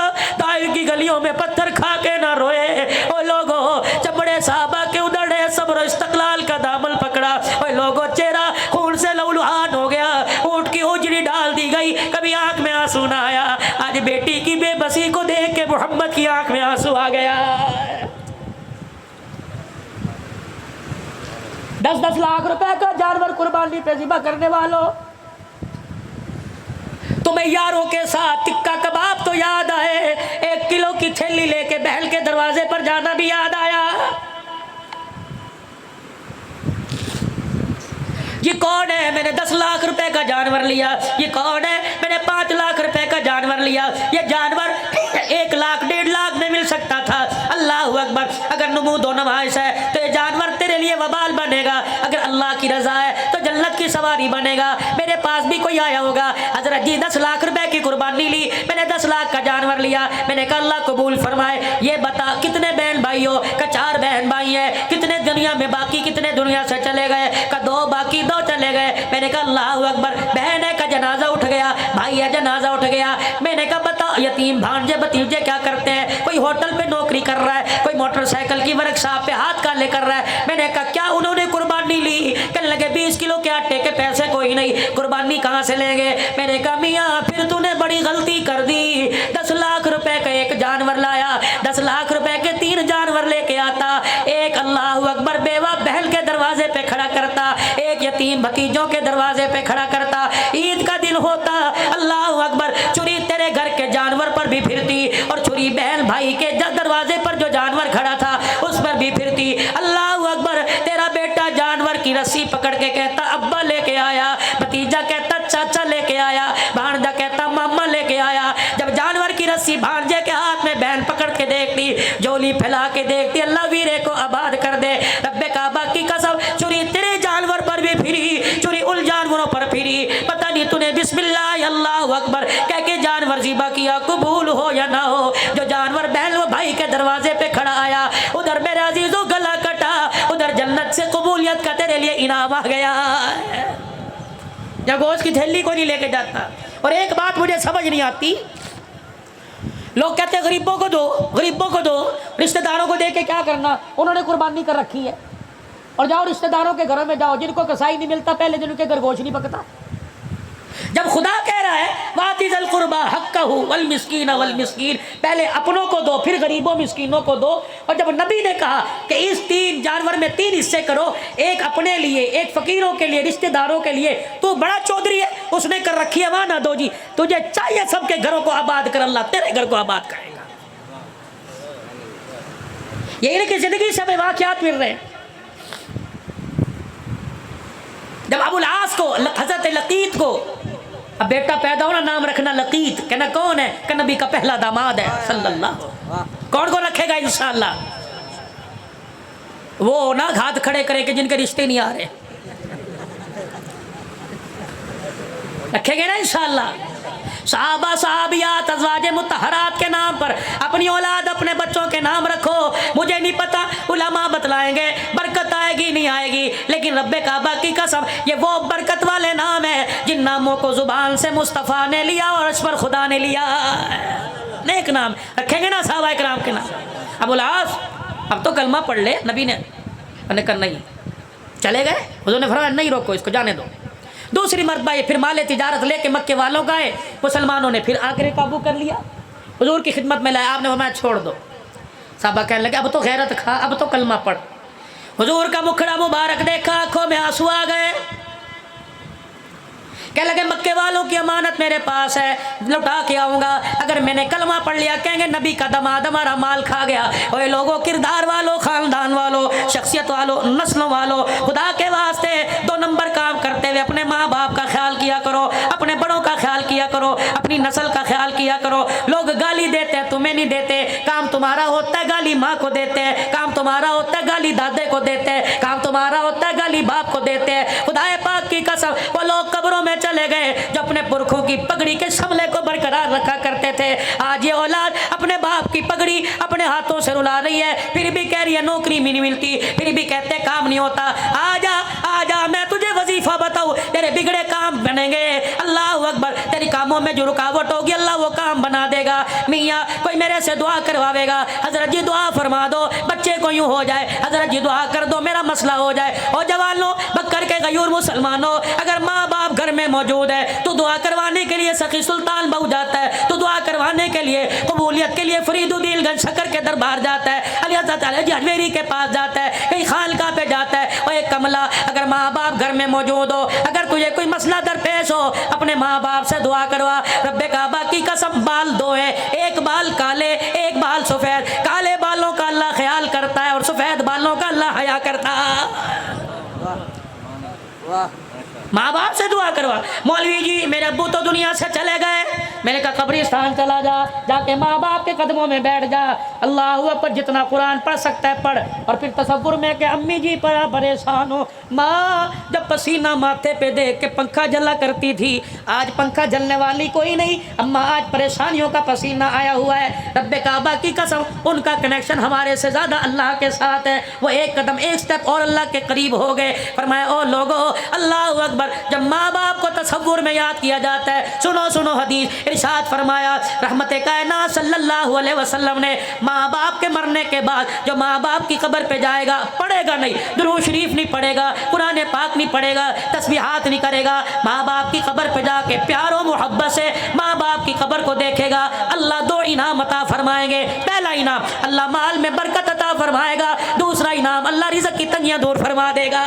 ताइफ की गलियों में पत्थर खा के ना रोए। ओ लोगों, चमड़े साहबा के उधड़े सब्र इस्तक़लाल का दामन पकड़ा। ओ लोगों, चेहरा खून से लहूलुहान हो गया, ऊँट की उजरी डाल दी गई, कभी आंख में आंसू ना आया। आज बेटी की बेबसी को देख के मोहम्मद की आंख में आंसू आ गया। 10-10 लाख रुपए का जानवर कुर्बानी पे ज़िबा करने वालों, तुम्हें यारों के साथ टिक्का कबाब तो याद आए, 1 किलो की थैली लेके बहल के दरवाजे पर जाना भी याद आया। ये कौन है? मैंने 10 लाख रुपए का जानवर लिया। ये कौन है? मैंने 5 लाख रुपए का जानवर लिया। ये जानवर 1 लाख 1.5 लाख में मिल सकता था। अल्लाह अकबर, अगर नमूद व नमाइश है तो ये जानवर तेरे लिए वबाल बनेगा, अगर अल्लाह की रजा है तो जन्नत की सवारी बनेगा। मेरे पास भी कोई आया होगा, हजरत जी 10 लाख रुपए की कुर्बानी ली, मैंने 10 लाख का जानवर लिया, मैंने कहा अल्लाह कबूल फरमाए, ये बता कितने बहन भाई हो? का 4 बहन भाई है। कितने दुनिया में बाकी, कितने दुनिया से चले गए? का 2 बाकी, 2 चले गए। मैंने कहा अल्लाह अकबर, बहन है का जनाजा उठ गया, भाई है जनाजा उठ गया। मैंने कहा बता यतीम भांजे भतीजे क्या करते हैं? कोई होटल पे नौकरी कर रहा है, कोई मोटरसाइकिल की वर्कशॉप पे हाथ काले कर रहा है। मैंने कहा क्या उन्होंने कुर्बानी ली? कहने लगे 20 किलो के आटे के पैसे कोई नहीं, कुर्बानी कहाँ से लेंगे? मैंने कहा मियाँ फिर तूने बड़ी गलती कर दी, 10 लाख रुपए का एक जानवर लाया, 10 लाख रुपए के 3 जानवर लेके आता, एक अल्लाह अकबर बेवा बहन के दरवाजे पे खड़ा करता, एक यतीम भतीजों के दरवाजे पे खड़ा करता। ईद का दिन होता, अल्लाह अकबर, छुरी तेरे घर के जानवर पर भी फिरती और छुरी बहन भाई के दरवाजे पर जो जानवर खड़ा था उस पर भी फिरती। अल्लाह अकबर, तेरा बेटा जानवर की रस्सी पकड़ के कहता अब्बा लेके आया, भतीजा कहता चाचा लेके आया, भांजा कहता मामा लेके आया। जब जानवर की रस्सी भांजे के हाथ में बहन पकड़ के देखती, झोली फैला के देखती, अल्लाह वीरे को आबाद कर दे, रब्बे काबा की कसम, छुरी तेरे जानवर पर भी फिरी, छुरी उन जानवरों पर फिरी। पता नहीं तूने बिस्मिल्लाह अल्लाह अकबर कह के जानवर ज़िबा किया, कबूल हो या ना हो। जो जानवर बहन व भाई के दरवाजे पे खड़ा आया, उधर मेरे अजीजों गला कटा, उधर जन्नत से कबूलियत का तेरे लिए इनाम आ गया। या गोश्त की थैली को नहीं लेके जाता। और एक बात मुझे समझ नहीं आती, लोग कहते हैं गरीबों को दो, गरीबों को दो, रिश्तेदारों को दे के क्या करना, उन्होंने कुर्बानी कर रखी है। और जाओ रिश्तेदारों के घरों में जाओ, जिनको कसाई नहीं मिलता पहले दिन उनके घर गोश्त नहीं पकता। जब खुदा कह रहा है वातिज़ल कुर्बा हक्कहू वल मिस्कीन वल मिस्कीन, पहले अपनों को दो फिर गरीबों मिस्कीनों को दो। और जब नबी ने कहा कि इस 3 जानवर में 3 हिस्से करो, एक अपने लिए, एक फकीरों के लिए, रिश्तेदारों के लिए, तो बड़ा चौधरी है, उसने कर रखी है वहां ना दो जी, तुझे चाहिए सबके घरों को आबाद कर, अल्लाह तेरे घर को आबाद करेगा। यही नहीं कि जिंदगी से हमें वाक़यात मिल रहे हैं। जब अबुल आस को, हजरत लकीत को, अब बेटा पैदा होना नाम रखना लकीत, कहना कौन है? कि नबी का पहला दामाद है सल्लल्लाहु। कौन को रखेगा इंशाअल्लाह? वो ना हाथ खड़े करे कि जिनके रिश्ते नहीं आ रहे, रखेंगे ना इंशाअल्लाह। साहबा साहबियात अज़वाजे मुतहरात के नाम पर अपनी औलाद अपने बच्चों के नाम रखो। मुझे नहीं पता, उलमा बतलाएंगे बरकत आएगी नहीं आएगी, लेकिन रब्बे काबा की कसम ये वो बरकत वाले नाम है जिन नामों को जुबान से मुस्तफ़ा ने लिया और इस पर खुदा ने लिया। नेक नाम रखेंगे ना साहबा इकराम के नाम। अबुल आस अब तो कलमा पढ़ ले, नबी ने करना ही, चले गए, हुज़ूर ने फरमाया नहीं रोको इसको, जाने दो। दूसरी मरतबा ये फिर माले तिजारत लेके मक्के वालों का है, मुसलमानों ने फिर आकर काबू कर लिया, हुजूर की खिदमत में लाया, आपने फरमाया छोड़ दो। साहबा कहने लगे अब तो गैरत खा, अब तो कलमा पढ़। हुजूर का मुखड़ा मुबारक देखा, आंखों में आंसू आ गए, कह लगे मक्के वालों की अमानत मेरे पास है, लौटा के आऊँगा। अगर मैंने कलमा पढ़ लिया कहेंगे नबी का दमाद हमारा माल खा गया। ओए लोगों, किरदार वालों, ख़ानदान वालों, शख्सियत वालों, नस्लों वालों, खुदा के वास्ते 2 नंबर काम करते हुए अपने माँ बाप का ख्याल किया करो, अपने बड़ों का ख्याल किया करो, अपनी नस्ल का ख्याल किया करो। लोग गाली देते हैं, तुम्हें नहीं देते, काम तुम्हारा होता है गाली माँ को देते हैं, काम तुम्हारा होता है गाली दादे को देते हैं, काम तुम्हारा होता है गाली बाप को देते हैं। खुदाए पाक की कसम, वो लोग कब्रों में चले गए जो अपने पुरखों की पगड़ी के शमले को बरकरार रखा करते थे। आज ये औलाद अपने बाप की पगड़ी अपने हाथों से रुला रही है, फिर भी कह रही है नौकरी भी नहीं मिलती, फिर भी कहते काम नहीं होता। आजा आजा, मैं तुझे वजीफा बताऊं, तेरे बिगड़े काम बनेंगे। अल्लाह अकबर, तेरी कामों में जो रुकावट होगी अल्लाह वो काम बना देगा। मियाँ कोई मेरे से दुआ करवावेगा, हजरत जी दुआ फरमा दो बच्चे को यूँ हो जाए, हजरत जी दुआ कर दो मेरा मसला हो जाए। और जवानों, बकर के गयूर मुसलमानों, अगर माँ बाप घर में मौजूद है तो दुआ करवाने के लिए सखी सुल्तान बहु जाता है, तो दुआ करवाने के लिए, कबूलियत के लिए फरीदुद्दीन शक्कर के दरबार जाता है, अली अजमेरी के पास जाता है, कहीं खानका पे जाता है। और एक कमला, अगर माँ बाप घर में मौजूद हो, अगर तुझे कोई मसला दरपेश हो, अपने माँ बाप से दुआ करवा। रब्बे काबा की कसम, बाल 2 है, एक बाल काले एक बाल सफ़ेद। काले बालों का अल्लाह ख्याल करता है और सफ़ेद बालों का अल्लाह हया करता है। माँ बाप से दुआ करवा। मौलवी जी मेरे अब्बू तो दुनिया से चले गए, मैंने कहा कब्रिस्तान चला जा, जाके माँ बाप के कदमों में बैठ जा, अल्लाह अकबर, जितना कुरान पढ़ सकता है पढ़। और फिर तसव्वुर में कि अम्मी जी बड़ा परेशान हो, माँ जब पसीना माथे पे देख के पंखा जला करती थी, आज पंखा जलने वाली कोई नहीं, अम्मा आज परेशानियों का पसीना आया हुआ है। रब्बे काबा की कसम, उनका कनेक्शन हमारे से ज़्यादा अल्लाह के साथ है, वो एक कदम एक स्टेप और अल्लाह के करीब हो गए। फरमाया ओ लोगो, अल्लाह अकबर, जब माँ बाप को तसव्वुर में याद किया जाता है, सुनो सुनो हदीस, इरशाद फरमाया रहमत कायनात सल्लल्लाहु अलैहि वसल्लम ने, माँ बाप के मरने के बाद जो माँ बाप की कब्र पे जाएगा, पढ़ेगा नहीं, दुरूद शरीफ नहीं पढ़ेगा, कुरान पाक नहीं पढ़ेगा, तस्बीहात नहीं करेगा, माँ बाप की कब्र पे जाके प्यारो मोहब्बत से माँ बाप की कब्र को देखेगा, अल्लाह दो इनाम अता फरमाएंगे। पहला इनाम अल्लाह माल में बरकत अता फरमाएगा, दूसरा इनाम अल्लाह रिज़्क़ की तंगियां दूर फरमा देगा।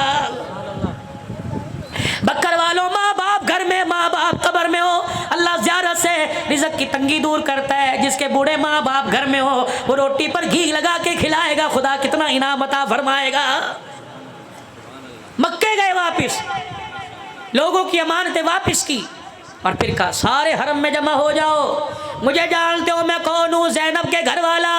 बक्कर वालों, माँ बाप घर में, माँ बाप कब्र में हो, अल्लाह ज़ियारत से रिज़्क़ की तंगी दूर करता है। जिसके बूढ़े माँ बाप घर में हो, वो रोटी पर घी लगा के खिलाएगा, खुदा कितना इनाम अता फरमाएगा। मक्के गए वापिस, लोगों की अमानतें वापिस की, और फिर कहा सारे हरम में जमा हो जाओ, मुझे जानते हो मैं कौन हूँ, ज़ैनब के घर वाला,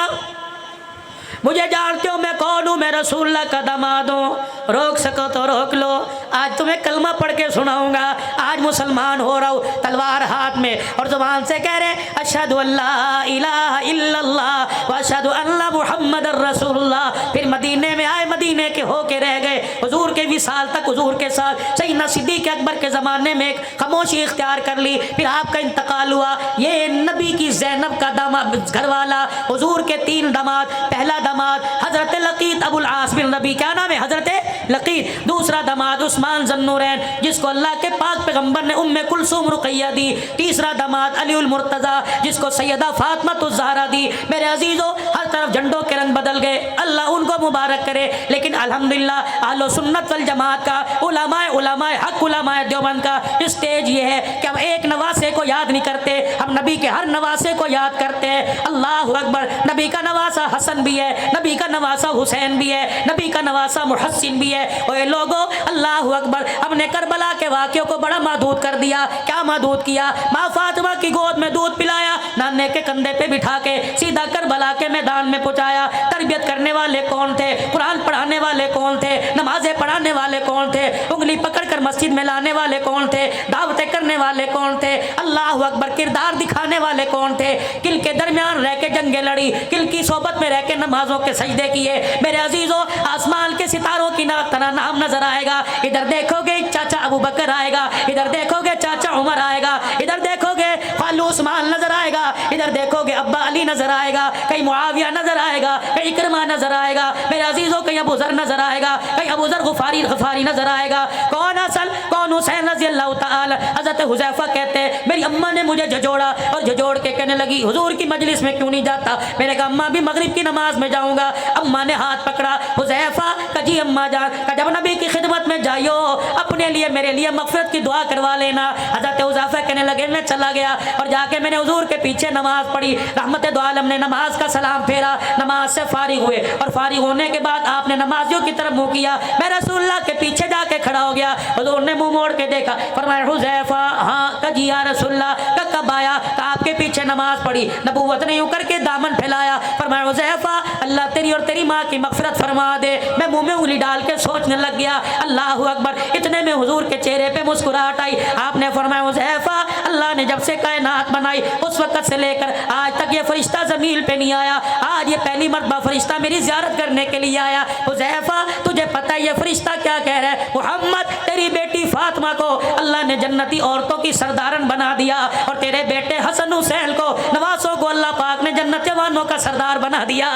मुझे जानते हो मैं कौन हूँ, मैं रसूलुल्लाह का दामाद हूँ, रोक सको तो रोक लो, आज तुम्हें कलमा पढ़ के सुनाऊंगा, आज मुसलमान हो रहा हूँ, तलवार हाथ में और ज़ुबान से कह रहे अशहदु अल्ला इलाहा इल्लल्लाह व अशहदु अन्ना मुहम्मदर रसूलुल्लाह। फिर मदीने में आए, मदीने के होके रह गए, हुजूर के विसाल तक हुजूर के साथ सैयदना सिद्दीक़ अकबर के ज़माने में एक खामोशी इख्तियार कर ली। फिर आपका इंतकाल हुआ, ये नबी की ज़ैनब का दामाद, घर वाला, हुजूर के 3 दामाद, पहला दामाद हज़रत लकीत अबुल आस बिन रबी, क्या नाम है, हज़रत लकीत, दूसरा दामाद उस्मान ज़न्नूरैन, जिसको अल्लाह के पाक पैगंबर ने उम्मे कुलसूम रुक़ैया दी, तीसरा दामाद अली उल मुर्तज़ा, जिसको सैयदा फातिमा तुज़ ज़हरा दी। मेरे अजीज़ों, हर तरफ झंडों के रंग बदल गए, अल्लाह उनको मुबारक करे। लेकिन अल्हम्दुलिल्लाह अहले सुन्नत वल जमात का, उलमाए हक, उलमाए देवबंद का स्टेज ये है कि हम एक नवासे को याद नहीं करते, हम नबी के हर नवासे को याद करते हैं। अल्लाह अकबर, नबी का नवासा हसन भी है, नबी का नवासा हुसैन भी है, नबी का नवासा मुहस्सिन भी है। ओए लोगो, अल्लाह अकबर, हमने करबला के वाक़ियों को बड़ा महदूद कर दिया। क्या महदूद किया? माँ फातिमा की गोद में दूध पिलाया, नाने के कंधे पे बिठा के सीधा करबला के मैदान में पहुंचाया। तरबियत करने वाले कौन थे? कुरान पढ़ाने वाले कौन थे? नमाजें पढ़ाने वाले कौन थे? उंगली पकड़ कर मस्जिद में लाने वाले कौन थे? दावतें करने वाले कौन थे? अल्लाह अकबर, किरदार दिखाने वाले कौन थे? किल के दरमियान रह के जंगे लड़ी, किल की सोबत में रह के नमाजों के सजदे किए। मेरे अजीजों, आसमान के सितारों की तरह नाम नजर आएगा। इधर देखोगे चाचा अबू बकर आएगा, इधर देखोगे चाचा उमर आएगा, इधर देखोगे खालू उस्मान नजर आएगा, इधर देखोगे अब्बा अली नजर आएगा, कहीं मुआविया नजर आएगा, कहीं इकरमा नजर आएगा। मेरे अजीजों, कहीं अबू जर नजर आएगा, कहीं अबू जर गफारी नजर आएगा। कौन हसन, कौन हुसैन रज़ी अल्लाह तआला। हज़रत हुज़ैफा कहते हैं मेरी अम्मा ने मुझे झजोड़ा और झजोड़ के कहने लगी हुजूर की मजलिस में क्यों नहीं जाता? मैंने कहा अम्मा भी मगरिब की नमाज में जाऊंगा। अम्मा ने हाथ पकड़ा, हुज़ैफा का जी अम्मा जान का जब नबी की खिदमत में जाइयो, अपने लिए मेरे लिए मग़फ़िरत की दुआ करवा लेना। हज़रत हुज़ैफा कहने लगे मैं चला गया और जाके मैंने हुजूर के पीछे नमाज पढ़ी। रहमत दो आलम ने नमाज का सलाम फेरा, नमाज से फारिग हुए और फारिग होने के बाद आपने नमाजियों की तरफ मुँह किया, मैं रसूलुल्लाह के पीछे जाके खड़ा हो गया। हुजूर ने मुँह मोड़ के देखा, फरमाया हुज़ैफा, हाँ कजी या रसूलुल्लाह, कब आया? आपके पीछे नमाज पढ़ी। नबूवत ने यूं करके दामन फैलाया, फरमाया हुज़ैफा अल्लाह तेरी और तेरी माँ की मग़फ़िरत फरमा दे। मैं मुँह में उंगली डाल के सोचने लग गया। अल्लाह अकबर, इतने में हुजूर के चेहरे पे मुस्कुराहट आई। आपने फरमाया हुज़ैफा, अल्लाह ने जब से कायनात बनाई उस वक़्त से लेकर आज तक ये फरिश्ता ज़मीन पे नहीं आया। आज ये पहली मरतबा फरिश्ता मेरी ज़ियारत करने के लिए आया। हुज़ैफा तुझे पता है ये फरिश्ता क्या कह रहा है? मुहम्मद तेरी बेटी फातिमा को अल्लाह ने जन्नती औरतों की सरदारन बना दिया और तेरे बेटे हसन हुसैन को, नवासों को अल्लाह पाक ने जन्नत जवानों का सरदार बना दिया।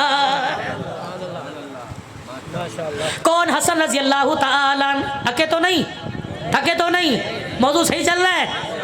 कौन? हसन रज़ी अल्लाह तआला। थके तो नहीं, मौजू सही चल रहा है।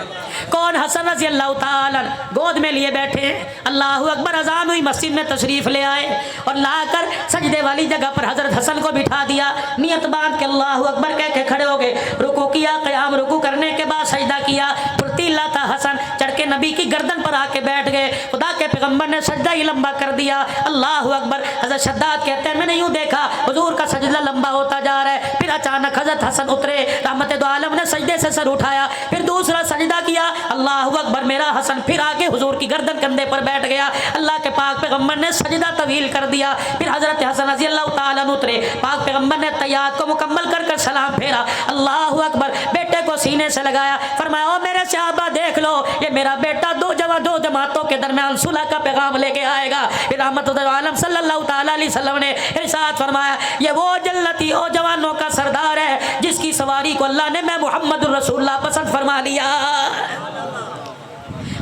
कौन? हसन रज़ी अल्लाह तआला गोद में लिए बैठे। अल्लाह अकबर, अजान हुई, मस्जिद में तशरीफ़ ले आए और लाकर सजदे वाली जगह पर हज़रत हसन को बिठा दिया। नियत बांध के अल्लाह अकबर कह के खड़े हो गए, रुकू किया, क़याम रुकू करने के बाद सजदा किया। फुर्तीला था हसन, चढ़ के नबी की गर्दन पर आके बैठ गए। खुदा के पैगम्बर ने सजदा ही लंबा कर दिया। अल्लाह अकबर। हज़रत शद्दाद कहते हैं मैंने यूँ देखा हुजूर का सजदा लंबा होता जा रहा है, फिर अचानक अचानक हजरत हसन उतरे, रहमत दो आलम ने सजदे से सर उठाया, फिर दूसरा सजदा किया, अल्लाह अकबर। मेरा हसन फिर आके हुजूर की गर्दन कंधे पर बैठ गया। अल्लाह के पाक पैगंबर ने सजदा तवील कर दिया। फिर हजरत हसन रज़ी अल्लाह ताला अन्हु उतरे, पाक पैगंबर ने तैयात को मुकम्मल कर कर सलाम फेरा, अल्लाह अकबर। बेटे को सीने से लगाया, फरमाया ओ मेरे सहाबा देख लो, ये मेरा बेटा दो जमातों के दरमियान सुलह का पैगाम लेके आएगा। फिर रहमत आलम सल्लल्लाहु ताला अलैहि वसल्लम ने इरशाद फरमाया, ये वो जन्नती ओ जवानों का सरदार है जिसकी सवारी को अल्लाह ने मैं मुहम्मदुर रसूलुल्लाह पसंद फरमा लिया।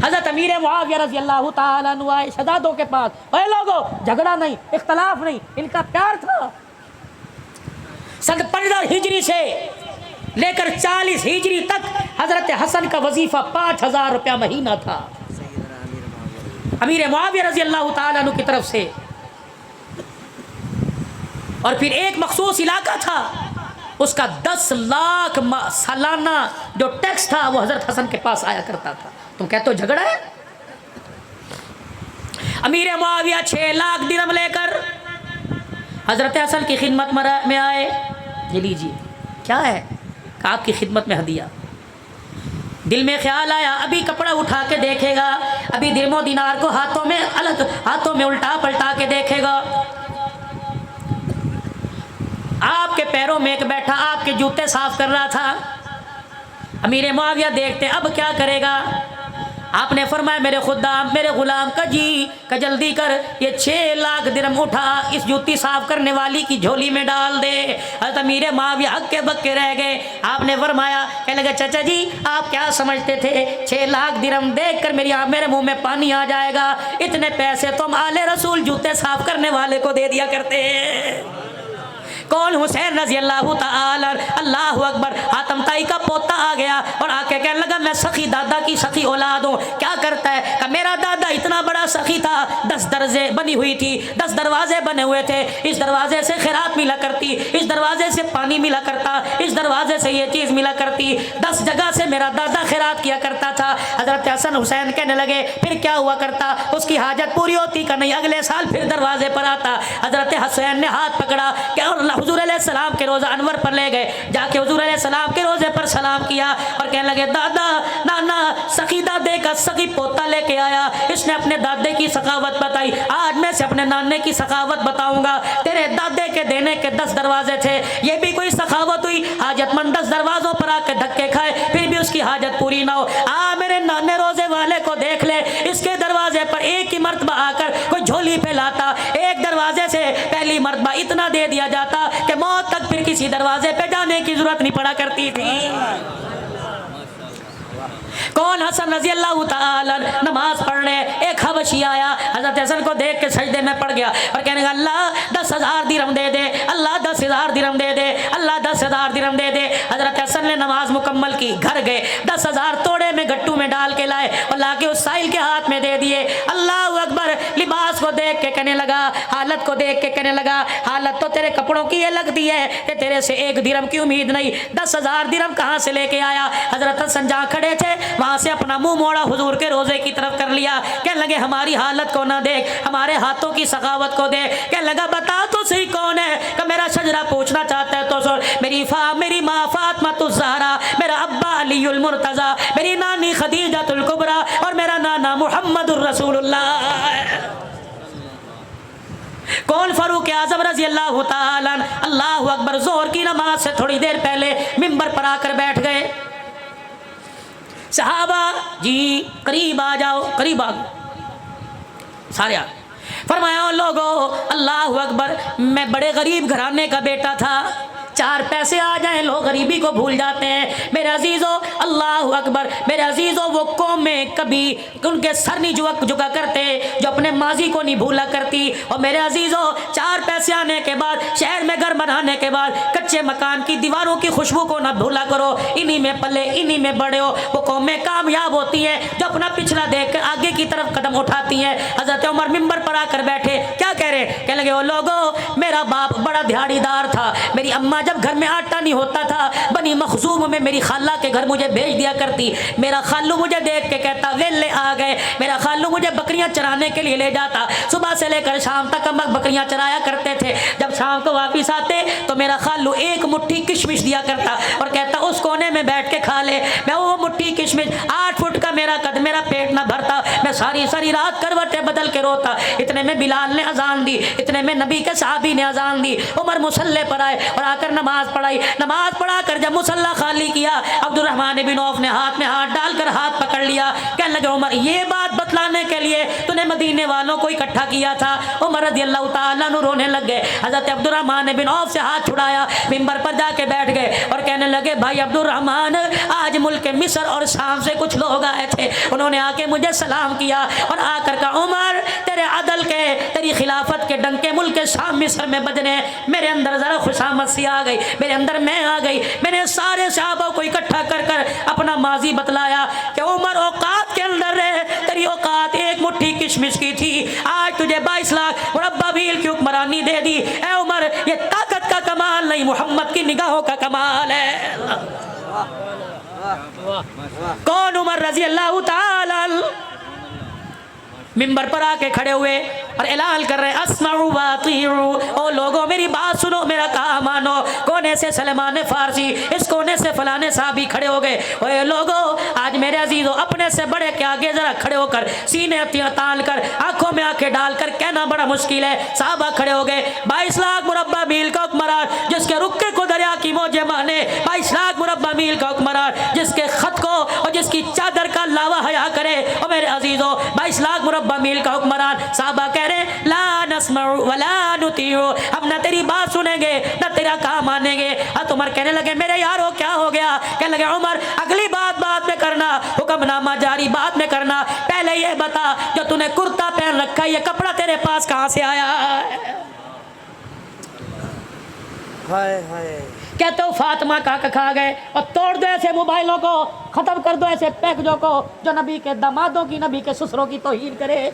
हज़रत अमीर मुआविया रज़ी अल्लाह ताला अन्हु आए शहजादों के पास, ओए लोगों, झगड़ा नहीं, इख्तलाफ नहीं, इनका प्यार था। सन 15 हिजरी से लेकर 40 हिजरी तक हज़रत हसन का वजीफा 5000 रुपया महीना था अमीर मुआविया रज़ी अल्लाह ताला अन्हु की तरफ से। और फिर एक मखसूस इलाका था, उसका 10 लाख सालाना जो टैक्स था वो हज़रत हसन के पास आया करता था। तुम कहते हो झगड़ा है? अमीर मुआविया 6 लाख दिरहम लेकर हज़रत हसन की खिदमत में आए। ये लीजिए, क्या है? कि आपकी खिदमत में हदिया। दिल में ख्याल आया, अभी कपड़ा उठा के देखेगा, अभी दिरमो दिनार को हाथों में उल्टा पलटा के देखेगा। आपके पैरों में एक बैठा आपके जूते साफ कर रहा था। अमीर मुआविया देखते अब क्या करेगा। आपने फरमाया मेरे खुदाम, मेरे गुलाम का जी का जल्दी कर, ये 6 लाख दिरहम उठा, इस जूती साफ करने वाली की झोली में डाल दे। हज़रत अमीर मुआविया हक्के बक्के रह गए। आपने फरमाया, कहने लगे चाचा जी आप क्या समझते थे 6 लाख दिरहम देख कर मेरे मुंह में पानी आ जाएगा? इतने पैसे तुम आले रसूल जूते साफ करने वाले को दे दिया करते हैं। कौन? हुसैन रजी अल्लाह ताला, अल्लाह अकबर। हातम ताई का पोता आ गया और आके कहने लगा मैं सखी दादा की सखी औलाद हूँ। क्या करता है? कि मेरा दादा इतना बड़ा सखी था, 10 दरजे बनी हुई थी, 10 दरवाजे बने हुए थे। इस दरवाजे से खैरात मिला करती, इस दरवाजे से पानी मिला करता, इस दरवाजे से ये चीज़ मिला करती। 10 जगह से मेरा दादा खैरात किया करता था। हज़रत हसन हुसैन कहने लगे फिर क्या हुआ करता? उसकी हाजत पूरी होती का नहीं, अगले साल फिर दरवाजे पर आता। हज़रत हुसैन ने हाथ पकड़ा, क्या हुजूर अलैहिस्सलाम के रोज़ा अनवर पर ले गए, जाके हुजूर अलैहिस्सलाम के रोज़े पर सलाम किया और कहने लगे दादा नाना सखी दादे का सखी पोता लेके आया, इसने अपने दादे की सखावत बताई, आज मैं से अपने नाने की सखावत बताऊंगा। तेरे दादे के देने के 10 दरवाजे थे, ये भी कोई सखावत हुई? हाजतमंद 10 दरवाजों पर आकर धक्के खाए फिर भी उसकी हाजत पूरी ना हो। मेरे नाने रोजे वाले को देख ले, इसके दरवाजे पर एक ही मर्तबा आकर कोई झोली फैलाता, एक दरवाजे से पहली मर्तबा इतना दे दिया जाता कि मौत तक फिर किसी दरवाजे पे जाने की जरूरत नहीं पड़ा करती थी। कौन? हसन रजी अल्लाह ताला नमाज पढ़ने एक हबशी आया, हजरत हसन को देख के सजदे में पड़ गया और कहने लगा अल्लाह 10,000 दिरहम दे दे, अल्लाह 10,000 दिरहम दे दे, अल्लाह 10,000 दिरहम दे दे। हजरत हसन ने नमाज मुकम्मल की, घर गए, 10,000 तोड़े में गट्टू में डाल के लाए और लाके उस साहिल के हाथ में दे दिए। अल्लाह अकबर। लिबास को देख के कहने लगा, हालत को देख के कहने लगा हालत तो तेरे कपड़ों की ये लगती है कि तेरे से 1 दिरहम की उम्मीद नहीं, 10,000 दिरहम कहाँ से लेके आया? हजरत हसन जहाँ खड़े थे वहां से अपना मुंह मोड़ा हुजूर के रोजे की तरफ कर लिया। कहने लगे हमारी हालत को ना देख, हमारे हाथों की सखावत को देख। कहने लगा बता तो सही कौन है? कि मेरा शजरा पूछना चाहता है तो सुन, मेरी माँ फातिमा ज़हरा, मेरा अब्बा अलीउल मुर्तज़ा, मेरी नानी खदीजतुल कुबरा और मेरा नाना मुहम्मदुर रसूलुल्लाह। कौन? फारूक आज़म रजी अल्लाह ताला। अल्लाह अकबर। जोहर की नमाज से थोड़ी देर पहले मिंबर पर आकर बैठ गए। सहाबा जी करीब आ जाओ, करीब आ सारे आ। फरमाया लोगो अल्लाह अकबर, मैं बड़े गरीब घराने का बेटा था, 4 पैसे आ जाएं लोग गरीबी को भूल जाते हैं। मेरे अजीज़ो अल्लाह अकबर, मेरे अजीज़ो वो कौम में कभी उनके सर नहीं झुका करते जो अपने माजी को नहीं भूला करती। और मेरे अजीज़ो 4 पैसे आने के बाद, शहर में घर बनाने के बाद कच्चे मकान की दीवारों की खुशबू को ना भूला करो, इन्हीं में पले इन्हीं में बड़े हो। वो कौमें कामयाब होती हैं जो अपना पिछला देख कर आगे की तरफ कदम उठाती हैं। हज़रत उमर मिंबर पर आकर बैठे, क्या कह रहे? कहने लगे ओ लोगो, मेरा बाप बड़ा दिहाड़ीदार था, मेरी अम्मा जब घर में आटा नहीं होता था, बनी मखजूम में मेरी खाला के घर मुझे भेज दिया करती। मेरा खालू मुझे देख के कहता वेले आ गए। मेरा खालू मुझे बकरियां चराने के लिए ले जाता। सुबह से लेकर शाम तक हम बकरियां चराया करते थे। जब शाम को वापिस आते तो मेरा खालू एक मुट्ठी किशमिश दिया करता और कहता उस कोने में बैठ के खा ले। मैं वो मुट्ठी किशमिश, 8 फुट का मेरा कद, मेरा पेट ना भरता। मैं सारी सारी रात करवटें बदल के रोता। इतने में बिलाल ने अजान दी, इतने में नबी के साहबी ने अजान दी। उमर मुसल्ले पर आए और आकर नमाज पढ़ाई। नमाज पढ़ा कर जब मुसल्ला खाली किया, अब्दुर्रहमान बिन औफ ने हाथ में हाथ डालकर हाथ पकड़ लिया। कहने लगे उमर, ये बात बतलाने के लिए तूने मदीने वालों को इकट्ठा किया था। उमर रज़ी अल्लाह ताला अन्हु रोने लग गए। हज़रत अब्दुर्रहमान बिन औफ से हाथ छुड़ाया, मिंबर पर जाके बैठ गए और कहने लगे भाई अब्दुर्रहमान, आज मुल्क मिस्र और शाम से कुछ लोग आए थे। उन्होंने आके मुझे सलाम किया और आकर कहा उमर, तेरे अदल के, तेरी खिलाफत के डंके मुल्क शाम मिस्र में बजने। मेरे अंदर जरा खुशामद सी आ गई, मेरे अंदर मैं आ गई। मैंने सारे सहाबा को इकट्ठा कर कर अपना माजी बतलाया कि उमर औकात के अंदर रहे, तेरी औकात एक मुट्ठी किशमिश की थी, आज तुझे 22 लाख मुरब्बा मील की हुक्मरानी दे दी। ए उमर, ये ताकत का कमाल नहीं, मोहम्मद की निगाहों का कमाल है। कौन? उमर रजी अल्लाह ताला मिंबर पर आके खड़े हुए और ऐलान कर रहे हैं अस्माउ व अतीउ, ओ लोगों मेरी बात सुनो, मेरा कहा मानो। कोने से सलमान फारसी, इस कोने से फलाने साहबी खड़े हो गए। ओए लोगों, आज मेरे अजीजों अपने से बड़े के आगे जरा खड़े होकर सीने तान कर आंखों में आंखें डालकर कहना बड़ा मुश्किल है। साहबा खड़े हो गए। 22 लाख मुरब्बा मील का हुक्मरान, जिसके रुक्के को दरिया की मौजें माने। 22 लाख मुरब्बा मील का हुक्मरान, जिसके खत को और जिसकी चादर का लावा हया करे। और मेरे अजीजों 22 लाख मुरब्बा मील का हुक्मरान। साहबा कह रहे ला नस्मउ वला नुतीउ, हम ना तेरी बात सुनेंगे ना तेरा काम मानेंगे। और उमर कहने लगे मेरे यारो क्या हो गया? कहने लगे उमर, अगली बात बाद में करना, हुक्मनामा जारी बाद में करना। पहले ये बता, जो तूने कुर्ता पहन रखा है, ये कपड़ा तेरे पास कहां से आया? हाय हाय। कहते हो फातिमा का खा गए। और तोड़ दो ऐसे मोबाइलों को, खत्म कर दो ऐसे पैकेजों को जो नबी के दामादों की, नबी के ससुरों की तौहीन करे।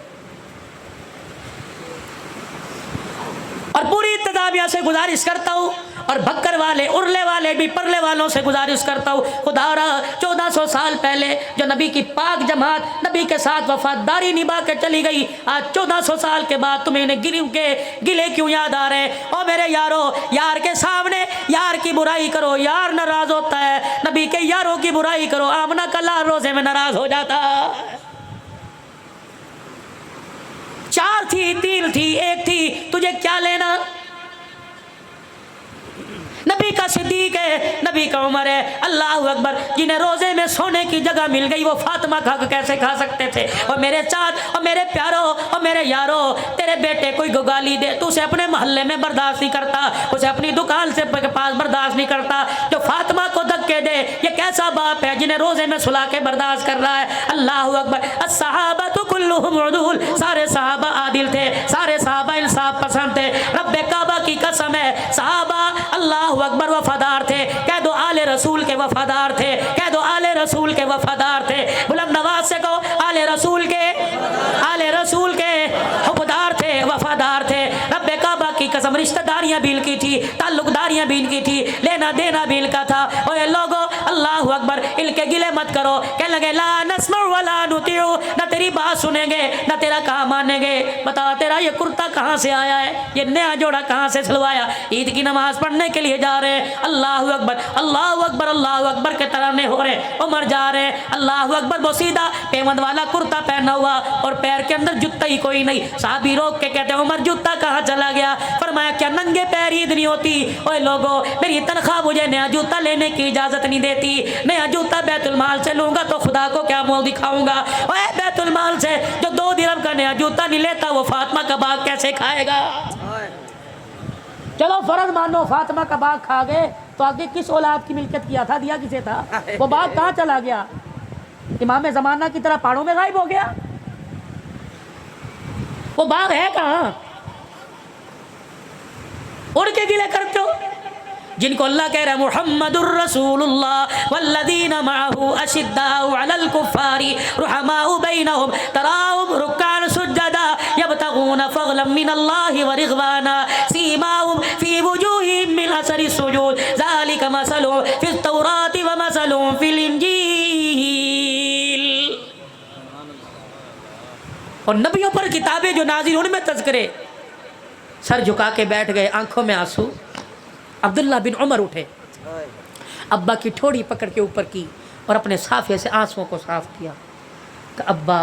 और पूरी इंतजामिया से गुजारिश करता हूँ और भक्कर वाले, उरले वाले भी, परले वालों से गुजारिश करता हूँ, खुदारा 1400 साल पहले जो नबी की पाक जमात नबी के साथ वफादारी निभा के चली गई, आज 1400 साल के बाद तुम्हें इन्हें गिले क्यों याद आ रहे हैं? और मेरे यारो, यार के सामने यार की बुराई करो, यार नाराज होता है। नबी के यारों की बुराई करो, आमना का लाल रोजे में नाराज हो जाता। 4 थी, 3 थी, 1 थी, तुझे क्या लेना? नबी का सिद्दीक है, नबी का उमर है, अल्लाह अकबर। जिन्हें रोजे में सोने की जगह मिल गई वो फातिमा खा कैसे खा सकते थे? और मेरे चाँद और मेरे प्यारों और मेरे यारों, तेरे बेटे कोई गाली दे तो उसे अपने मोहल्ले में बर्दाश्त नहीं करता, उसे अपनी दुकान से पास बर्दाश्त नहीं करता। जो फातिमा को धक्के दे, ये कैसा बाप है जिन्हें रोजे में सुला के बर्दाश्त कर रहा है? अल्लाह अकबर। अस्सहाबतु कुल्लुहुम उदूल, सारे सहाबा आदिल थे, सारे सहाबा इंसाफ पसंद थे। रब्बे काबा की कसम है, सहाबा अल्लाह अकबर वफादार थे। कह दो आले रसूल के वफादार थे, कह दो आले रसूल के वफादार थे। बुलंद नवाज से कहो आले रसूल के हुक्मदार थे, वफादार थे। रब्बे काबा की कसम, रिश्तेदारियां भी इनकी थी, ताल्लुकदारियां भी इनकी थी, लेना देना भी इनका था। ओए लोगो अल्लाह अकबर, इनके गिले मत करो। कहने लगे ला नस्मउ वला नुतीउ, न तेरी बात सुनेंगे न तेरा काम मानेंगे। बता तेरा ये कुर्ता कहाँ से आया है? ये नया जोड़ा कहाँ से सिलवाया? ईद की नमाज पढ़ने के लिए जा रहे हैं, अल्लाह अकबर अल्लाह अकबर अल्लाह अकबर के तराने हो रहे। उमर जा रहे हैं, अल्लाह अकबर, वो सीधा पेमंद वाला कुर्ता पहना हुआ और पैर के अंदर जूता ही कोई नहीं। साहबी रोक के कहते हैं उमर जूता कहाँ चला गया? फरमाया क्या नंगे पैर ईद नहीं होती? ओए लोगो, मेरी तनख्वाह मुझे नया जूता लेने की इजाजत नहीं देती। नया जूता बैतुल माल से लूंगा तो खुदा को क्या मुंह दिखाऊंगा? ओए बैतुल माल से जो 2 दिरहम का नया जूता नहीं लेता वो फातिमा का बाग कैसे खाएगा? चलो फर्ज मानो फातिमा का बाग खा गए, तो आगे किस औलाद की मिल्कियत किया था? दिया किसे था? वो बाग कहाँ चला गया? इमाम ज़माना की तरह पहाड़ों में गायब हो गया? वो बाग है कहाँ? उड़ के गिले करते हो जिनको अल्लाह कह रहा है मुहम्मदुर रसूलुल्लाह वल्लदीना मअहु अशिद्दाउ अलल कुफ्फारी रुहमाउ बैनहुम तराहुम रुक्कान सुज्जदा यबतगून फज़लन मिनल्लाहि व रिज़वाना सीमाहुम फी वुजूहिहिम मिन असरि सुजूद और नबियों पर किताबें जो नाजिल उनमें तज़किरे। सर झुका के बैठ गए, आंखों में आंसू। अब्दुल्ला बिन उमर उठे, अब्बा की ठोड़ी पकड़ के ऊपर की और अपने साफे से आंसुओं को साफ किया। कि अब्बा,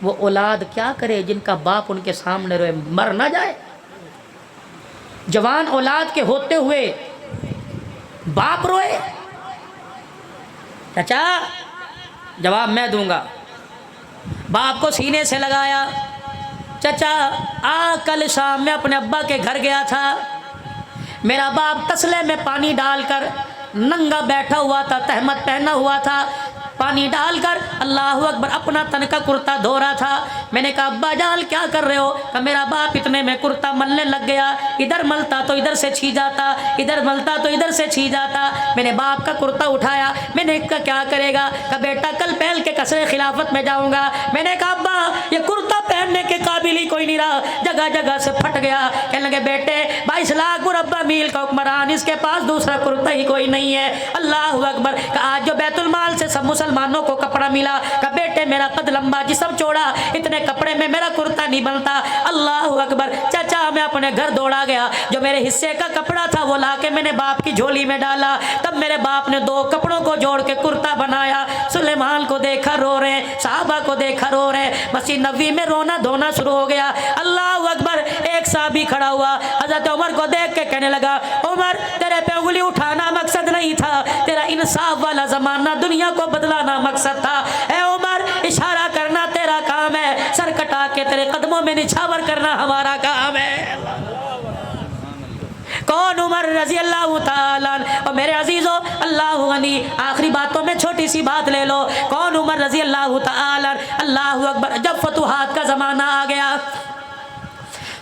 वो औलाद क्या करे जिनका बाप उनके सामने रोए, मर ना जाए। जवान औलाद के होते हुए बाप रोए। चाचा, जवाब मैं दूंगा। बाप को सीने से लगाया। चाचा, कल शाम में अपने अब्बा के घर गया था। मेरा बाप तसले में पानी डालकर नंगा बैठा हुआ था, तहमत पहना हुआ था, पानी डालकर अल्लाह अकबर अपना तन का कुर्ता धो रहा था। मैंने कहा अब्बा जान क्या कर रहे हो? कहा मेरा बाप इतने में कुर्ता मलने लग गया, इधर मलता तो इधर से छी जाता, इधर मलता तो इधर से छी जाता। मैंने बाप का कुर्ता उठाया, मैंने कहा क्या करेगा? कहा बेटा कल पहन के कसरे खिलाफत में जाऊंगा। मैंने कहा अब्बा ये कुर्ता पहनने के काबिल ही कोई नहीं रहा, जगह जगह से फट गया। कहने लगे बेटे 22 लाख मुरब्बा मील का हुक्मरान, इसके पास दूसरा कुर्ता ही कोई नहीं है। अल्लाह अकबर। आज जो बैतुल माल से सब मुसलमानों को कपड़ा मिला, कहा बेटे मेरा कद लंबा जिस्म चौड़ा, इतने कपड़े में मेरा कुर्ता नहीं बनता। अल्लाह अकबर। चाचा मैं अपने घर दौड़ा गया, जो मेरे हिस्से का कपड़ा था वो लाके मैंने बाप की झोली में डाला। तब मेरे बाप ने 2 कपड़ों को जोड़ के कुर्ता बनाया। सुलेमान को देखा रो रहे, साहबा को देखा रो रहे, मस्जिद नबी में रोना धोना शुरू हो गया। अल्लाह अकबर। एक साहबी खड़ा हुआ, हजरत उमर को देख के कहने लगा उमर तेरे पे उंगली उठाना मकसद नहीं था, तेरा इंसाफ वाला जमाना दुनिया को बदलाना मकसद था। ए उमर इशारा करना तेरा काम है, सर कटा के तेरे कदमों में निछावर करना हमारा काम है। कौन? उमर रजी अल्लाह ताला। और मेरे अजीजों अल्लाह गनी, आखिरी बातों में छोटी सी बात ले लो। कौन? उमर रजी अल्लाह ताला। अल्लाह अकबर। जब फतुहात का ज़माना आ गया,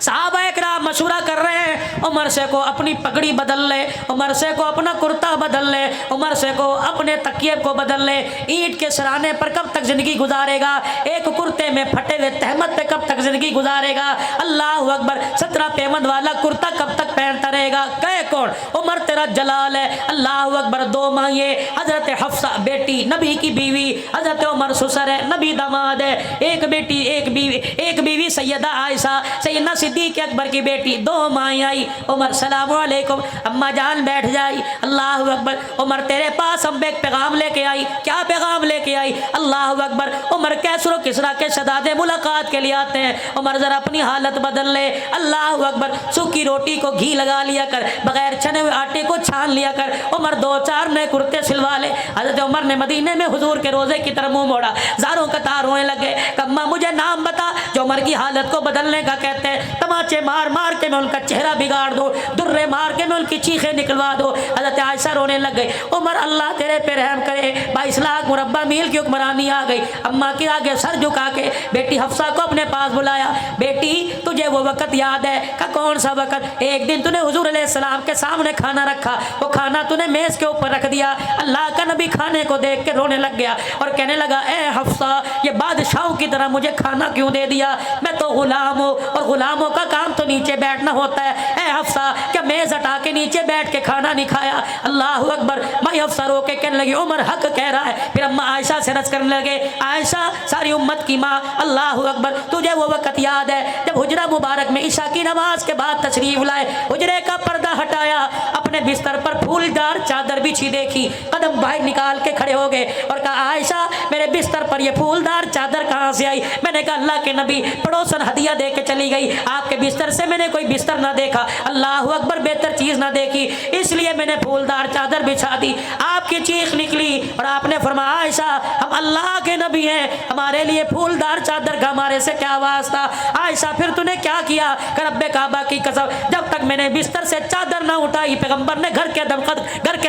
साहबा इकराम मशवरा कर रहे हैं उमर से को अपनी पगड़ी बदल ले, उमर से को अपना कुर्ता बदल ले, उमर से को अपने तकिए को बदल ले। ईंट के सराने पर कब तक जिंदगी गुजारेगा? एक कुर्ते में फटे हुए तहमत पे कब तक जिंदगी गुजारेगा? अल्लाह अकबर। 17 पेमंद वाला कुर्ता कब तक पहनता रहेगा? कहे कौन? उमर तेरा जलाल है। अल्लाह अकबर। 2 माइए, हजरत हफ्सा बेटी नबी की बीवी, हजरत उमर ससुर है, नबी दामाद है। एक बेटी एक बीवी सैयदा आयशा, सैयदना सिद्दीक अकबर की बेटी। 2 माई आई। उमर सलाम अलैकुम, अम्मा जान बैठ जाई। अल्लाह अकबर। उमर तेरे पास हम एक पैगाम लेके आई। क्या पैगाम लेके आई? अल्लाह अकबर। उमर कैसरो किसरा के शहजादे मुलाकात के लिए आते हैं। उमर जरा अपनी हालत बदल ले। अल्लाह अकबर। सूखी रोटी को घी लगा लिया कर, बगैर छने हुए आटे को छान लिया कर। उमर 2-4 नए कुर्ते सिलवा ले। हजरत उमर ने मदीने में हुजूर के रोजे की तरफ मुंह मोड़ा, ज़ारों कतार रोने लगे। अम्मा मुझे नाम बता जो उमर की हालत को बदलने का कहते हैं। तमाचे मार मार के मैं उनका चेहरा बिगाड़ दूं, दुर्रे मार के मैं उनकी चीखें निकलवा दूं। हजरत आयशा रोने लग गई। उमर अल्लाह तेरे पे रहम करे, 22 लाख मुरब्बा मील की हुक्मरानी आ गई। अम्मा के आगे सर झुका के बेटी हफ्सा को अपने पास बुलाया। बेटी तुझे वो वक़्त याद है? का कौन सा वक़्त? एक दिन तूने हुजूर अलैहिस्सलाम के सामने खाना रखा, वो खाना तूने मेज़ के ऊपर रख दिया। अल्लाह का नबी खाने को देख के रोने लग गया और कहने लगा ए हफ्सा, ये बादशाहों की तरह मुझे खाना क्यों दे दिया? मैं तो गुलाम हूँ और गुलामों का काम तो नीचे बैठना होता है। ए हफ्सा, क्या मेज़ हटा के नीचे बैठ के खाना नहीं खाया? अल्लाह अकबर। माई हफ्सा रो के कहने लगी उमर हक कह रहा है। फिर अम्मा आयशा से रस करने लगे, आयशा सारी उम्मत की माँ, अल्लाह अकबर। तुझे वो वक़्त याद है जब हुजरा मुबारक में ईशा की नमाज के बाद तशरीफ लाए, हुजरे का पर्दा हटाया, अपने बिस्तर पर फूलदार चादर बिछी देखी, कदम बाहर निकाल के खड़े हो गए और कहा आयशा मेरे बिस्तर पर ये फूलदार चादर कहाँ से आई? मैंने कहा अल्लाह के नबी पड़ोसन हदिया दे के चली गई, आपके बिस्तर से मैंने कोई बिस्तर ना देखा, अल्लाह अकबर, बेहतर चीज़ ना देखी, इसलिए मैंने फूलदार चादर बिछा दी। आपकी चीख निकली और आपने फरमाया आयशा हम अल्लाह के नबी हैं, हमारे लिए फूलदार चादर का हमारे से क्या वास्ता? आयशा फिर तूने क्या किया? कर रब्बे काबा की कसम, जब तक मैंने बिस्तर से चादर ना उठाई पैगंबर ने घर के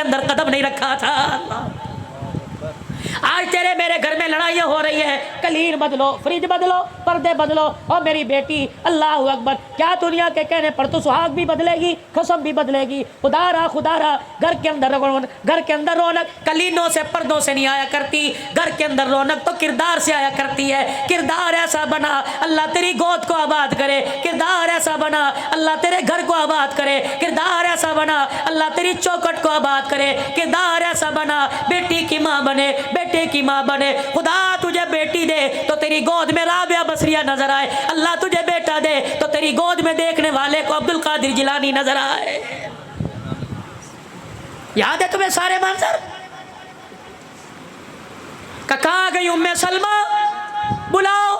अंदर कदम नहीं रखा था। आज तेरे मेरे घर में लड़ाइयाँ हो रही है, कलीन बदलो, फ्रिज बदलो, पर्दे बदलो, और मेरी बेटी अल्लाह अकबर, क्या दुनिया के कहने पर तो सुहाग भी बदलेगी, कसम भी बदलेगी। खुदारा घर के अंदर रौनक कलीनों से पर्दों से नहीं आया करती, घर के अंदर रौनक तो किरदार से आया करती है। किरदार ऐसा बना अल्लाह तेरी गोद को आबाद करे, किरदार ऐसा बना अल्लाह तेरे घर को आबाद करे, किरदार ऐसा बना अल्लाह तेरी चौखट को आबाद करे, किरदार ऐसा बना बेटी की माँ बने, बेटी बेटे की माँ बने। खुदा तुझे बेटी दे तो तेरी गोद में राबिया बसरिया नजर आए। अल्लाह तुझे बेटा दे तो तेरी गोद में देखने वाले को अब्दुल कादिर जिलानी नजर आए। याद है तुम्हें सारे मंजर? कहाँ गई उम्मे सलमा? बुलाओ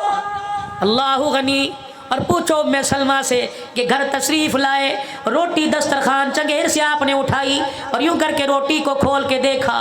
अल्लाह गनी और पूछो उम्मे सलमा से कि घर तशरीफ लाए। रोटी दस्तरखान चंगेर से आपने उठाई और यूं करके रोटी को खोल के देखा,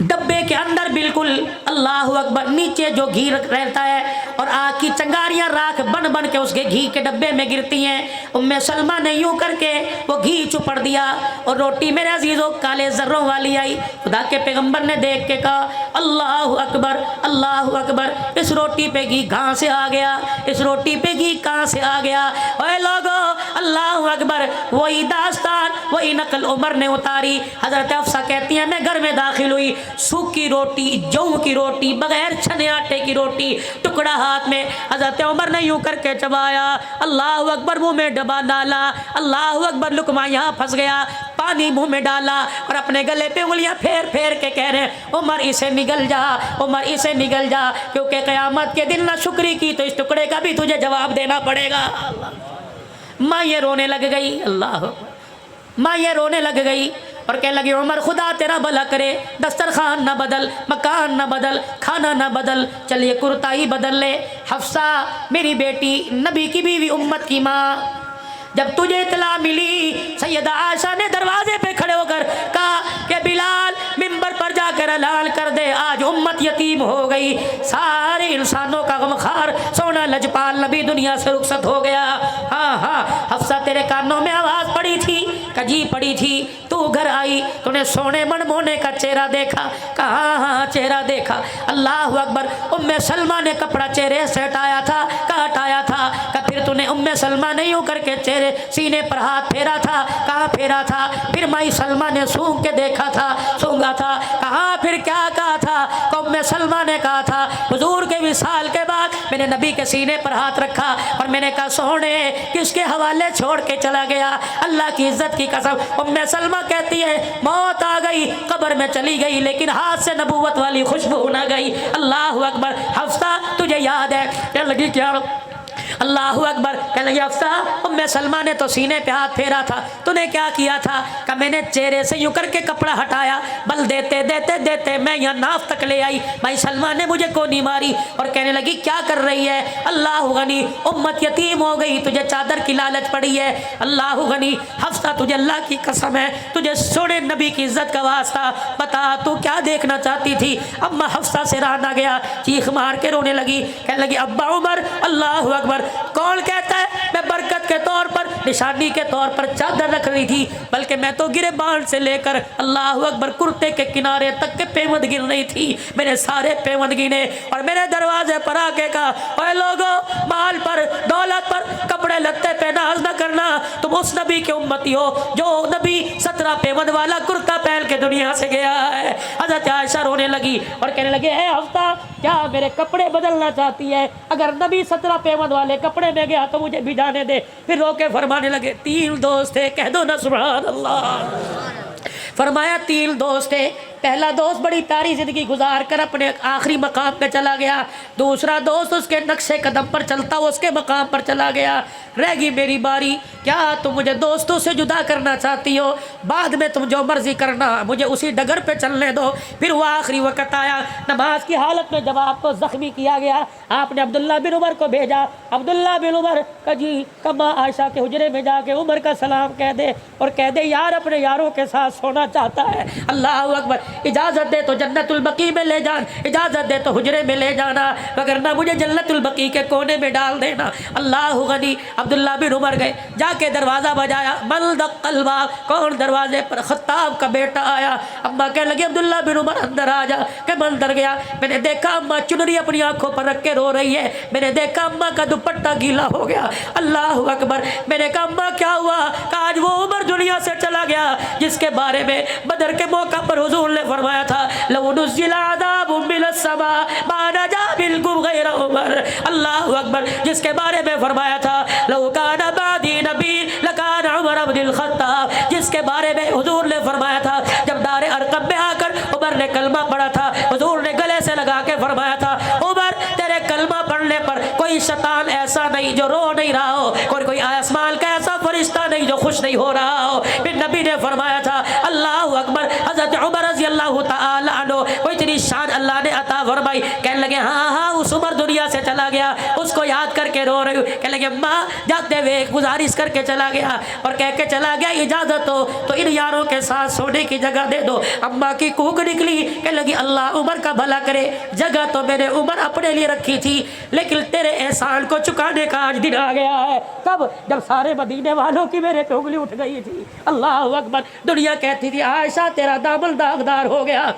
डब्बे के अंदर बिल्कुल अल्लाह अकबर नीचे जो घी रहता है और आग की चंगारियां राख बन बन के उसके घी के डब्बे में गिरती हैं। उम्मे सलमा ने यूं करके वो घी चुपड़ दिया और रोटी मेरे अजीजों काले जर्रों वाली आई। खुदा के पैगंबर ने देख के कहा अल्लाह अकबर, अल्लाह अकबर, इस रोटी पे घी कहाँ से आ गया? इस रोटी पे घी कहाँ से आ गया? ओए लोगो अल्लाह अकबर, वही दास्तान वही नकल उमर ने उतारी। हजरत अफसा कहती है मैं घर में दाखिल हुई, सूखी रोटी, जौ की रोटी, बगैर छने आटे की रोटी, टुकड़ा हाथ में। हजरत उमर ने यूं करके चबाया, अल्लाह अकबर, मुंह में डबा डाला, अल्लाह अकबर, लुकमा यहाँ फंस गया, पानी मुंह में डाला और अपने गले पे उंगलियां फेर फेर के कह रहे उमर इसे निगल जा, उमर इसे निगल जा, क्योंकि कयामत के दिन ना शुक्री की तो इस टुकड़े का भी तुझे जवाब देना पड़ेगा। माँ ये रोने लग गई, अल्लाह, माँ ये रोने लग गई और कहने लगी उमर खुदा तेरा भला करे, दस्तरखान ना बदल, मकान ना बदल, खाना ना बदल, चलिए कुर्ता ही बदल ले। हफ्सा मेरी बेटी, नबी की बीवी, उम्मत की माँ, जब तुझे इतला मिली सैयदा आयशा ने दरवाजे पे खड़े होकर कहा कि बिलाल मिंबर पर जाकर ऐलान कर दे आज उम्मत यतीम हो गई, सारे इंसानों का गमखार सोना लजपाल नबी दुनिया से रुखसत हो गया। हाँ हाँ हफ्सा तेरे कानों में आवाज़ पड़ी थी, कजी पड़ी थी, तू घर आई, तूने सोने मनमोने का चेहरा देखा? कहाँ? हाँ चेहरा देखा। अल्लाह अकबर, उम्मे सलमा ने कपड़ा चेहरे से हटाया था, कहाँ हटाया था? का फिर तूने उम्मे सलमा ने यूं करके चेहरे सीने पर हाथ फेरा था? कहाँ फेरा था? फिर माई सलमा ने सूंघ के देखा था, सूंघा था? कहाँ? फिर क्या कहा था? तो उम्मे सलमा ने कहा था हुजूर के विसाल के बाद मैंने नबी के सीने पर हाथ रखा और मैंने कहा सोने किसके हवाले छोड़ के चला गया? अल्लाह की इज्जत की कसम। उम्मे सलमा कहती है मौत आ गई, कब्र में चली गई, लेकिन हाथ से नबूवत वाली खुशबू न गई। अल्लाह अकबर। हफ्सा तुझे याद है? क्या लगी क्या? अल्लाह अकबर। कहने लगी अफ्सा उम्मे सलमा ने तो सीने पे हाथ फेरा था, तूने क्या किया था? कि मैंने चेहरे से यूं करके कपड़ा हटाया, बल देते देते देते मैं यहाँ नाफ तक ले आई, भाई सलमा ने मुझे कोनी मारी और कहने लगी क्या कर रही है? अल्लाह गनी, उम्मत यतीम हो गई, तुझे चादर की लालच पड़ी है। अल्लाह गनी। हफ्सा तुझे अल्लाह की कसम है, तुझे सोने नबी की इज्जत का वास्ता, बता तू क्या देखना चाहती थी? अम्मा हफ्सा से रहा ना गया, चीख मार के रोने लगी, कहने लगी अब्बा उमर। अल्लाह अकबर। कौन कहता है मैं बरकत के तौर पर, निशानी के तौर पर चादर रख रही थी, बल्कि मैं तो गिरेबान से लेकर अल्लाह अकबर कुर्ते के किनारे तक के पेवंद गिन रही थी। मैंने सारे पेवंद गिने और मेरे दरवाजे पर आके कहा ओए लोगों, माल पर, दौलत पर, कपड़े लत्ते पे नाज न करना, तुम उस नबी के उम्मती हो जो नबी 17 पेवंद वाला कुर्ता पहन के दुनिया से गया है। हज़रत आयशा रोने लगी और कहने लगे ए हफ्ता क्या मेरे कपड़े बदलना चाहती है? अगर नबी 17 पेवंद वाले कपड़े में गया तो मुझे भी जाने दे। फिर रोके फरमाने लगे 3 दोस्त थे, कह दो ना सुभान अल्लाह। फरमाया 3 दोस्त थे, पहला दोस्त बड़ी प्यारी जिंदगी गुजार कर अपने आखिरी मकाम पे चला गया, दूसरा दोस्त उसके नक्शे कदम पर चलता हुआ उसके मकाम पर चला गया, रह गई मेरी बारी। क्या तुम मुझे दोस्तों से जुदा करना चाहती हो? बाद में तुम जो मर्जी करना, मुझे उसी डगर पे चलने दो। फिर वो आखिरी वक्त आया, नमाज की हालत में जब आपको जख्मी किया गया, आपने अब्दुल्ला बिन उमर को भेजा। अब्दुल्ला बिन उमर का जी कमा आयशा के हुजरे में जाके उमर का सलाम कह दे और कह दे यार अपने यारों के साथ सोना चाहता है। अल्लाह अकबर। इजाज़त दे तो जन्नतुल बकी में ले जान, इजाज़त दे तो हुजरे में ले जाना, वगरना मुझे जन्नतुल बकी के कोने में डाल देना। अल्लाह गनी। अब्दुल्ला बिन उमर गए, जाके दरवाज़ा बजाया, मल दक्कल बाब, कौन दरवाजे पर? खत्ताब का बेटा आया। अम्मा कहने लगी अब्दुल्ला बिन उमर अंदर आ जा। के मैं अंदर गया, मैंने देखा अम्मा चुनरी अपनी आंखों पर रख के रो रही है, मैंने देखा अम्मा का दुपट्टा गीला हो गया। अल्लाह अकबर। मैंने कहा अम्मा क्या हुआ? कहा आज वो उमर दुनिया से चला गया जिसके बारे में बदर के मौका पर हुजूर ने फरमाया था लौ नुज़्ज़िला अज़ाबुम मिनस समा मा नजा बिलकुम गैर उमर। अल्लाह अकबर। जिसके बारे में फरमाया था लौ काना बादी नबी लकान उमर इब्नुल खत्ताब। जिसके बारे में हुजूर ने फरमाया था जब दारे अरकम में आकर उमर उमर ने कलमा पढ़ा था, हुजूर ने गले से लगा के फरमाया था, उमर तेरे कलमा पढ़ने पर कोई शैतान ऐसा नहीं जो रो नहीं रहा हो, कोई आसमान का ऐसा फरिश्ता नहीं जो खुश नहीं हो रहा हो। फिर नबी ने फरमाया था अल्लाह अकबर। हजरत उमर रज़ी अल्लाह तआला अन्हु को इतनी शान अल्लाह ने अता फरमाई, कहने लगे हाँ हाँ उस उमर दुनिया से चला गया, उसको याद करके रो रही हूँ। कहने लगे माँ जाते हुए गुजारिश करके चला गया और कह के चला गया इजाजत हो तो इन यारों के साथ सोने की जगह दे दो। अम्मा की कूक निकली, कहने लगी अल्लाह उमर का भला करे, जगह तो मैंने उमर अपने लिए रखी थी लेकिन तेरे एहसान को चुकाने का आज दिन आ गया है। कब? जब सारे मदीने वालों की मेरे पे उंगली उठ गई थी। अल्लाह अकबर। दुनिया कहती थी आयशा तेरा दामन दागदार हो गया।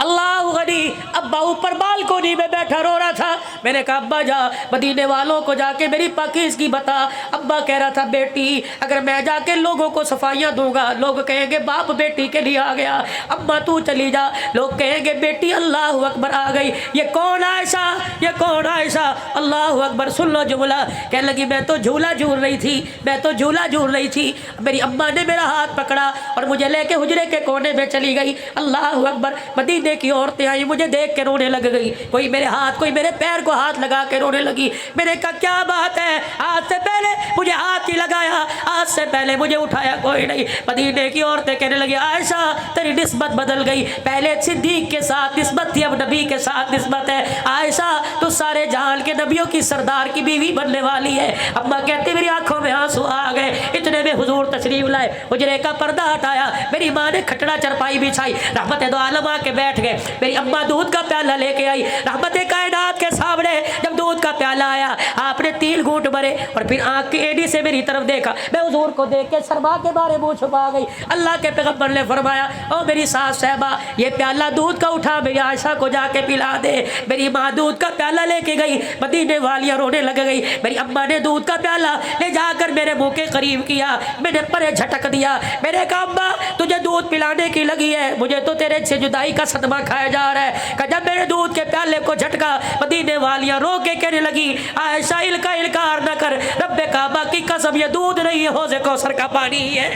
अल्लाह गनी। अब्बा ऊपर बालकोनी में बैठा रो रहा था। मैंने कहा अब्बा जा मदीने वालों को जाके मेरी पाकीज़गी बता। अब्बा कह रहा था बेटी अगर मैं जाके लोगों को सफाइयाँ दूंगा लोग कहेंगे बाप बेटी के लिए आ गया। अब्बा तू चली जा, लोग कहेंगे बेटी अल्लाह अकबर आ गई। ये कौन आयशा, ये कौन आयशा? अल्लाह अकबर। सुन लो जुमला। कहने लगी मैं तो झूला झूल रही थी, मैं तो झूला झूल रही थी। मेरी अम्मा ने मेरा हाथ पकड़ा और मुझे लेके हुजरे के कोने में चली गई। अल्लाह अकबर। मदीने की औरतें आई, मुझे देख के रोने लग गई, कोई मेरे हाथ कोई मेरे पैर को हाथ लगा के रोने लगी। मैंने कहा क्या बात है, आज से पहले मुझे हाथ ही लगाया, आज से पहले मुझे उठाया कोई नहीं। मदीने की औरतें कहने लगी आयशा तेरी निस्बत बदल गई, पहले सिद्दीक के साथ निस्बत थी अब नबी के साथ निस्बत है। आयशा तो सारे जहान के नबियों की सरदार की बीवी बनने वाली है। अम्मा कहती मेरी आंखों में आंसू आ गए। इतने में हुजूर तशरीफ लाए, हुजरे का पर्दा हटाया, मेरी माँ ने खटड़ा चरपाई बिछाई, रहमत दो आलम आके बैठ गए। मेरी अम्मा दूध का प्याला लेके आई, रहमत कायनात के सामने जब दूध का प्याला आया आपने 3 घूंट भरे और फिर आंख की एडी से मेरी तरफ देखा। मैं हुजूर को देख के शर्मा के बारे मुंह छुपा गई। अल्लाह के पैगंबर ने फरमाया ओ मेरी सास साहबा ये प्याला दूध का उठा मेरी आयशा को जाके पिला दे। मेरी माँ दूध का प्याला लेके गई, मदीने वालियाँ रोने लग गई। मेरी अम्मा ने दूध का प्याला ले जाकर मेरे मुंह के करीब किया, मैंने परे झटक दिया। मैंने कहा अम्मा तुझे दूध पिलाने की लगी है, मुझे तो तेरे से जुदाई का सदमा खाया जा रहा है। कि जब मेरे दूध के प्याले को झटका मदीने वालियां रो के कहने लगी आयशा इल्का इल्कार न कर, रब्बे काबा की कसम ये दूध नहीं है हौज़े कौसर का पानी है।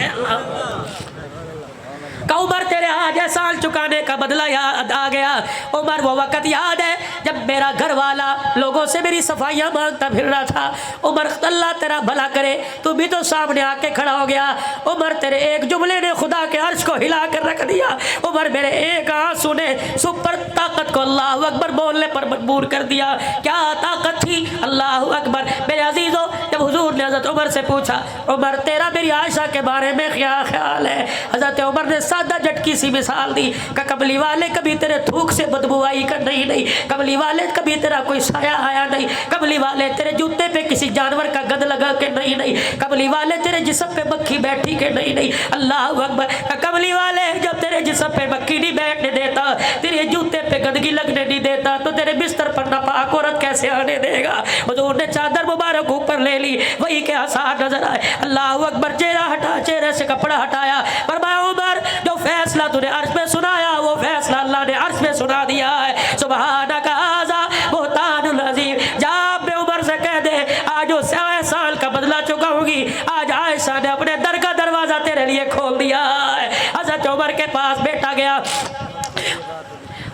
उमर तेरे आज एहसान चुकाने का बदला याद आ गया। उमर वो वक़्त याद है जब मेरा घर वाला लोगों से मेरी सफाइयाँ मांगता फिर रहा था। उमर अल्लाह तेरा भला करे तू भी तो सामने आके खड़ा हो गया। उमर तेरे एक जुमले ने खुदा के अर्श को हिला कर रख दिया। उमर मेरे एक आंसू ने सुपर ताकत को अल्लाह अकबर बोलने पर मजबूर कर दिया। क्या ताकत थी? अल्लाह अकबर। मेरे अजीज़ों जब हुजूर ने हज़रत उमर से पूछा उमर तेरा मेरी आयशा के बारे में क्या ख्याल है, हज़रत उमर ने सादा झटकी सी मिसाल दी कि कमली वाले कभी तेरे थूक से बदबू आई कर नहीं, कमली वाले कभी तेरा कोई साया आया नहीं, कमली वाले तेरे जूते पे किसी जानवर का गंध लगा के नहीं, कमली वाले तेरे जिस्म पे मक्खी बैठी के नहीं। अल्लाह अकबर। कमली वाले जब तेरे जिस्म पे मक्खी नहीं बैठने देता, तेरे जूते पे गंदगी लगने नहीं देता तो तेरे बिस्तर पर नापाक औरत कैसे आने देगा। हुजूर ने चादर मुबारक ऊपर ले ली, वही के आसार नजर आए। अल्लाह अकबर। चेहरा हटा, चेहरे से कपड़ा हटाया, फरमाया उमर जो फैसला तूने अर्श में सुनाया वो फैसला अल्लाह ने अर्श में सुना दिया है। सुबहानक हाज़ा बुहतानुल अज़ीम। जा अपने उमर से कह दे आज वो 100 साल का बदला चुकाऊंगी। आज आयशा ने अपने दर का दरवाजा तेरे लिए खोल दिया है। हज़रत उमर के पास बेटा गया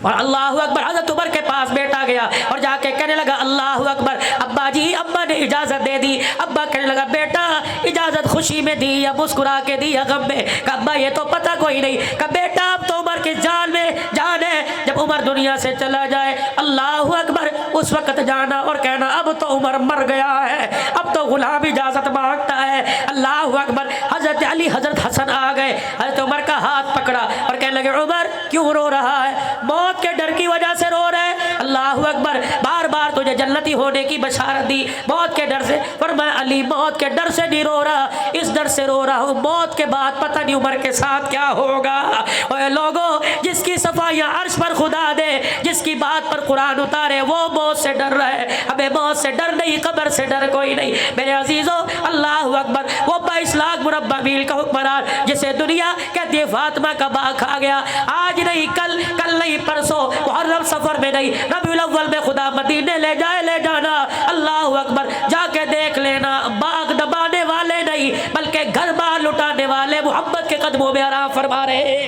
और अल्लाह अकबर। हज़रत उमर के पास बेटा गया और जाके कहने लगा अल्लाह अकबर। अब्बा जी अब्बा ने इजाज़त दे दी। अब्बा कहने लगा बेटा इजाज़त खुशी में दी या मुस्कुरा के दी या गम में? अब्बा ये तो पता कोई नहीं। कहा बेटा अब तो उमर की जान में जान है, जब उमर दुनिया से चला जाए अल्लाह अकबर उस वक़्त जाना और कहना अब तो उमर मर गया है, अब तो गुलाम इजाज़त मांगता है। अल्लाह अकबर। हज़रत अली हज़रत हसन आ गए, हज़रत उमर का हाथ पकड़ा और कहने लगे उमर क्यों रो रहा है? मौत के डर की वजह से रो रहे हैं? अल्लाह अकबर। बार बार तुझे जन्नती होने की बशारत दी, मौत के डर से। पर मैं अली मौत के डर से नहीं रो रहा, इस डर से रो रहा हूँ मौत के बाद पता नहीं उमर के साथ क्या होगा। और लोगों जिसकी सफाइयाँ अर्श पर खुदा दे, जिसकी बात पर कुरान उतारे वो मौत से डर रहे। हमें मौत से डर नहीं, कब्र से डर कोई नहीं। मेरे अजीजों अल्लाह अकबर। वो 22 लाख मुरब्बा मील का हुक्मरान जिसे दुनिया कहती है फातिमा का बाग खा गया, आज नहीं कल, कल नहीं परसों, मुहर्रम सफर में नहीं रबीउल अव्वल में खुदा मदीने ले जाए ले जाना। अल्लाह अकबर। जाके देख लेना बाग दबाने वाले नहीं बल्कि घर बार लुटाने वाले मोहब्बत के कदमों में आराम फरमा रहे।